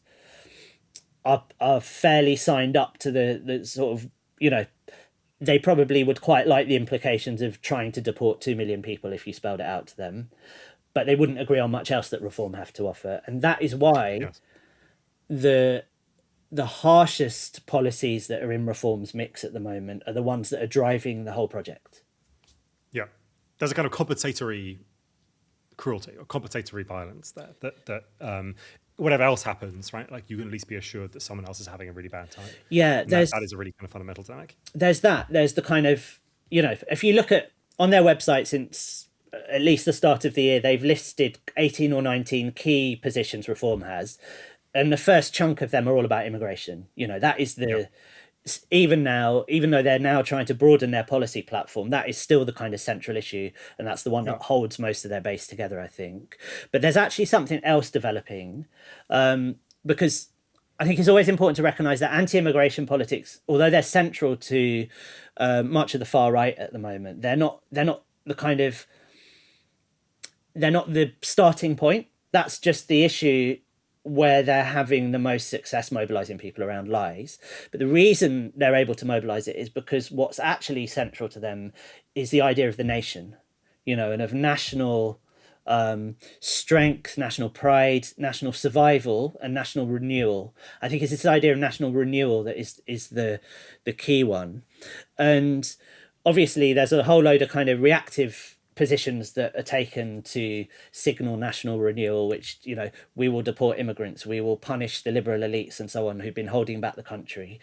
are fairly signed up to the sort of, they probably would quite like the implications of trying to deport 2 million people if you spelled it out to them, but they wouldn't agree on much else that reform have to offer. And that is why Yes. the harshest policies that are in reform's mix at the moment are the ones that are driving the whole project. Yeah. There's a kind of compensatory cruelty or compensatory violence there that whatever else happens, right? Like you can at least be assured that someone else is having a really bad time. Yeah, that is a really kind of fundamental dynamic. There's the kind of, if you look at on their website since at least the start of the year, they've listed 18 or 19 key positions reform has, and the first chunk of them are all about immigration. That is even now, even though they're now trying to broaden their policy platform, that is still the kind of central issue, and that's the one that holds most of their base together, I think. But there's actually something else developing, because I think it's always important to recognise that anti-immigration politics, although they're central to much of the far right at the moment, they're not the kind of, they're not the starting point. That's just the issue where they're having the most success mobilizing people around lies. But the reason they're able to mobilize it is because what's actually central to them is the idea of the nation, and of national strength, national pride, national survival, and national renewal. I think it's this idea of national renewal that is the key one. And obviously there's a whole load of kind of reactive positions that are taken to signal national renewal, which, we will deport immigrants, we will punish the liberal elites and so on who've been holding back the country.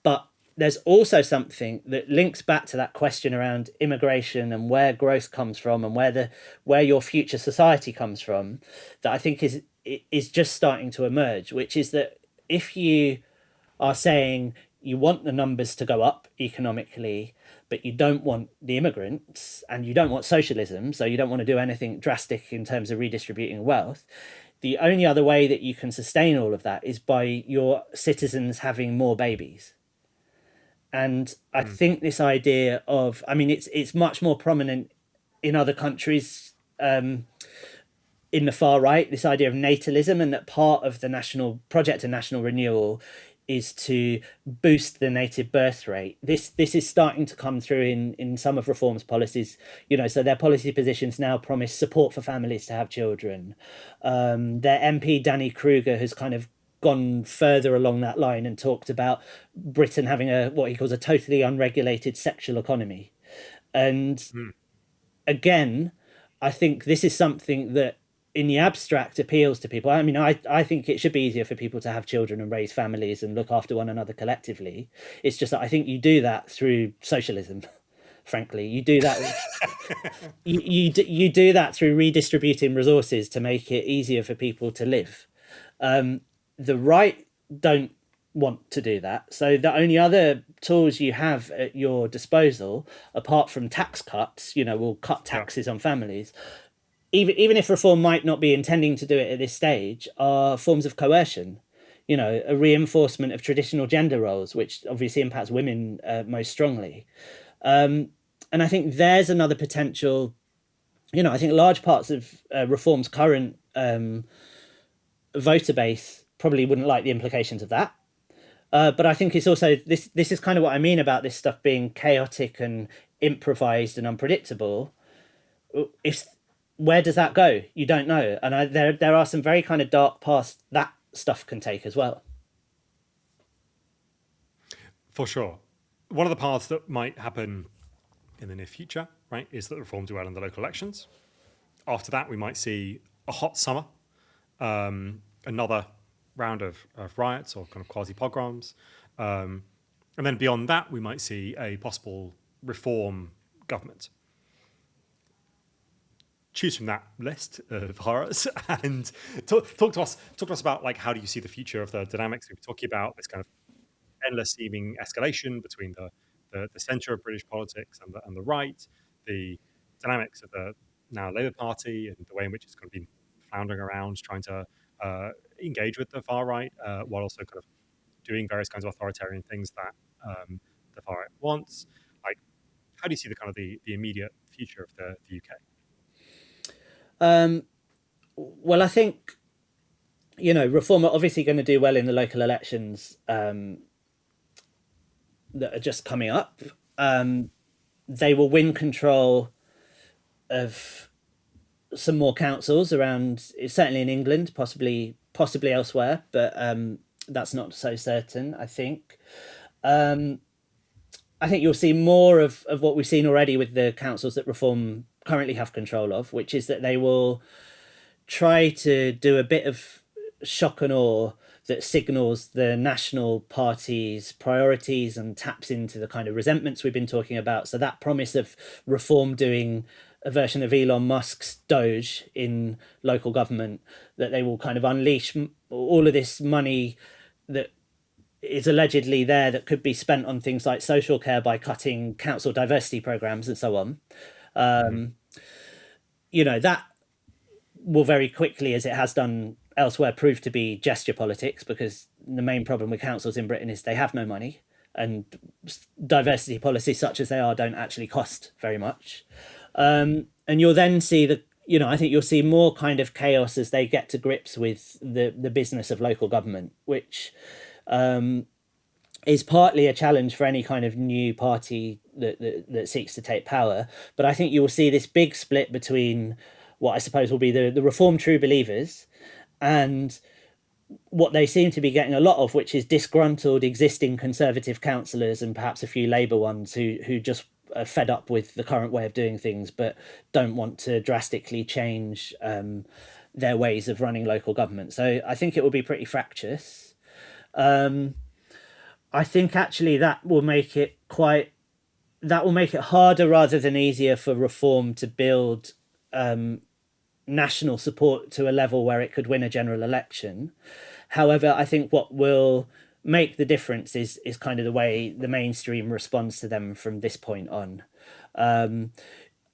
But there's also something that links back to that question around immigration and where growth comes from and where your future society comes from, that I think is just starting to emerge, which is that if you are saying you want the numbers to go up economically, but you don't want the immigrants and you don't want socialism, so you don't want to do anything drastic in terms of redistributing wealth, the only other way that you can sustain all of that is by your citizens having more babies. And I think this idea of, it's much more prominent in other countries, in the far right, this idea of natalism, and that part of the national project and national renewal is to boost the native birth rate. This is starting to come through in some of reform's policies. So their policy positions now promise support for families to have children. Their MP Danny Kruger has kind of gone further along that line and talked about Britain having what he calls a totally unregulated sexual economy. And again, I think this is something that in the abstract appeals to people. I think it should be easier for people to have children and raise families and look after one another collectively. It's just that I think you do that through socialism. Frankly, you do that. you do that through redistributing resources to make it easier for people to live. The right don't want to do that. So the only other tools you have at your disposal, apart from tax cuts, will cut taxes on families, even if reform might not be intending to do it at this stage, are forms of coercion. A reinforcement of traditional gender roles, which obviously impacts women most strongly. And I think there's another potential. I think large parts of reform's current voter base probably wouldn't like the implications of that. But I think it's also this is kind of what I mean about this stuff being chaotic and improvised and unpredictable. Where does that go? You don't know. And there are some very kind of dark paths that stuff can take as well. For sure. One of the paths that might happen in the near future, right, is that reform do well in the local elections. After that, we might see a hot summer, another round of riots or kind of quasi-pogroms. And then beyond that, we might see a possible reform government. Choose from that list of horrors and talk to us about, like, how do you see the future of the dynamics we've been talking about, this kind of endless seeming escalation between the centre of British politics and the right, the dynamics of the now Labour Party and the way in which it's kind of been floundering around trying to engage with the far right while also kind of doing various kinds of authoritarian things that the far right wants? Like, how do you see the kind of the immediate future of the UK? Well, I think, Reform are obviously going to do well in the local elections that are just coming up. They will win control of some more councils around, certainly in England, possibly elsewhere, but that's not so certain. I think you'll see more of what we've seen already with the councils that Reform currently have control of, which is that they will try to do a bit of shock and awe that signals the national party's priorities and taps into the kind of resentments we've been talking about. So that promise of Reform doing a version of Elon Musk's Doge in local government, that they will kind of unleash all of this money that is allegedly there that could be spent on things like social care by cutting council diversity programs and so on. That will very quickly, as it has done elsewhere, prove to be gesture politics, because the main problem with councils in Britain is they have no money, and diversity policies such as they are don't actually cost very much. And you'll then see I think you'll see more kind of chaos as they get to grips with the business of local government, which is partly a challenge for any kind of new party that seeks to take power. But I think you will see this big split between what I suppose will be the Reform true believers and what they seem to be getting a lot of, which is disgruntled existing Conservative councillors and perhaps a few Labour ones who just are fed up with the current way of doing things but don't want to drastically change their ways of running local government. So I think it will be pretty fractious. I think actually that will make it harder rather than easier for Reform to build national support to a level where it could win a general election. However, I think what will make the difference is kind of the way the mainstream responds to them from this point on. And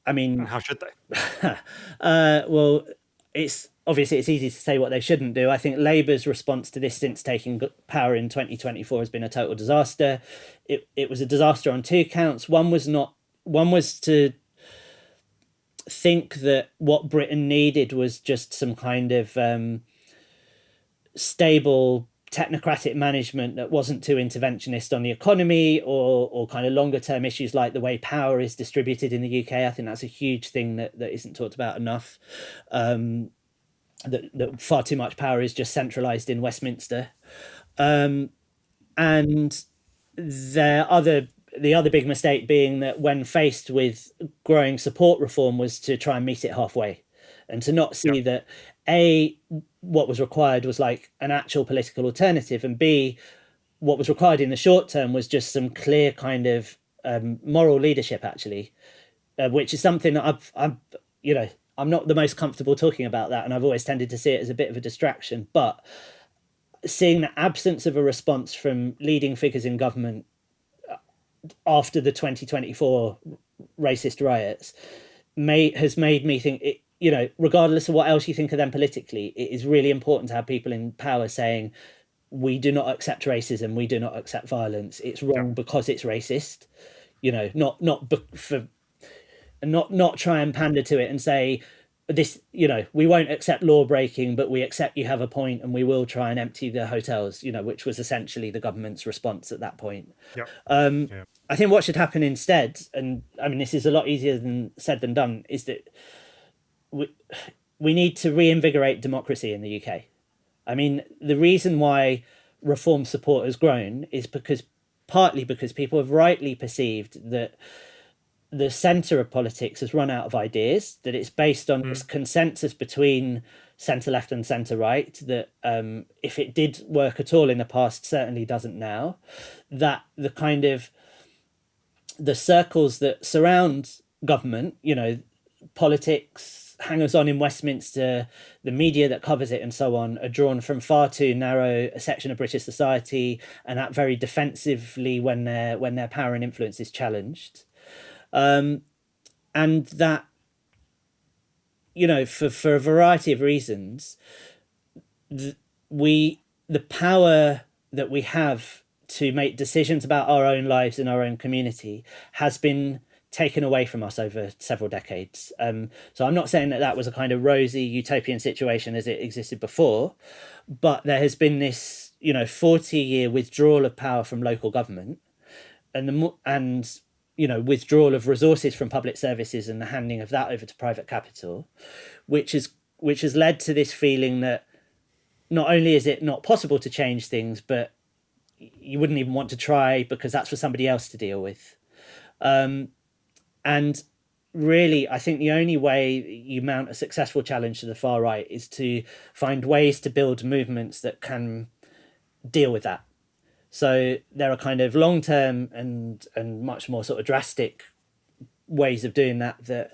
how should they? Well, it's easy to say what they shouldn't do. I think Labour's response to this since taking power in 2024 has been a total disaster. It was a disaster on two counts. One was to think that what Britain needed was just some kind of stable technocratic management that wasn't too interventionist on the economy or kind of longer term issues like the way power is distributed in the UK. I think that's a huge thing that isn't talked about enough. That far too much power is just centralised in Westminster. And the other big mistake being that when faced with growing support reform was to try and meet it halfway and to not see that A, what was required was like an actual political alternative, and B, what was required in the short term was just some clear kind of moral leadership, actually, which is something that I'm not the most comfortable talking about that, and I've always tended to see it as a bit of a distraction. But seeing the absence of a response from leading figures in government after the 2024 racist riots has made me think regardless of what else you think of them politically, it is really important to have people in power saying, we do not accept racism, we do not accept violence, it's wrong because it's racist, not try and pander to it and say this, we won't accept law breaking, but we accept you have a point and we will try and empty the hotels, which was essentially the government's response at that point. I think what should happen instead, and this is a lot easier said than done, is that we need to reinvigorate democracy in the UK. The reason why reform support has grown is partly because people have rightly perceived that the centre of politics has run out of ideas, that it's based on this consensus between centre left and centre right, that if it did work at all in the past, certainly doesn't now, that the circles that surround government, politics, hangers-on in Westminster, the media that covers it and so on, are drawn from far too narrow a section of British society and act very defensively when their power and influence is challenged. And that, for a variety of reasons, the power that we have to make decisions about our own lives and our own community has been taken away from us over several decades. So I'm not saying that that was a kind of rosy utopian situation as it existed before, but there has been this, 40-year withdrawal of power from local government, and withdrawal of resources from public services and the handing of that over to private capital, which has led to this feeling that not only is it not possible to change things, but you wouldn't even want to try because that's for somebody else to deal with. And really, I think the only way you mount a successful challenge to the far right is to find ways to build movements that can deal with that. So there are kind of long-term and much more sort of drastic ways of doing that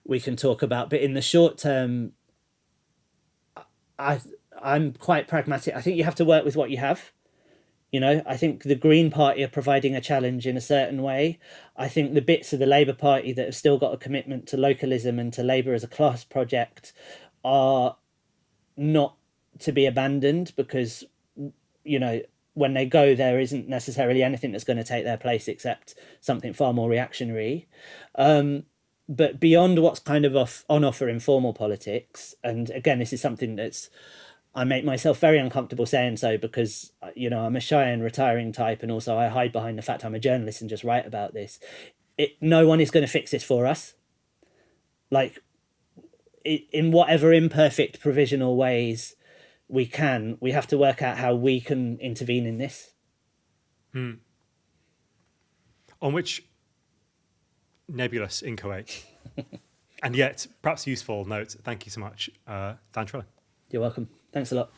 we can talk about. But in the short term, I'm quite pragmatic. I think you have to work with what you have. I think the Green Party are providing a challenge in a certain way. I think the bits of the Labour Party that have still got a commitment to localism and to Labour as a class project are not to be abandoned because, when they go, there isn't necessarily anything that's going to take their place except something far more reactionary. But beyond what's kind of on offer in formal politics, and again, this is something I make myself very uncomfortable saying so because, I'm a shy and retiring type, and also I hide behind the fact I'm a journalist and just write about this. No one is going to fix this for us. Like, in whatever imperfect provisional ways we have to work out how we can intervene in this. On which nebulous, inchoate, and yet perhaps useful note, thank you so much, Dan Trilling. You're welcome. Thanks a lot.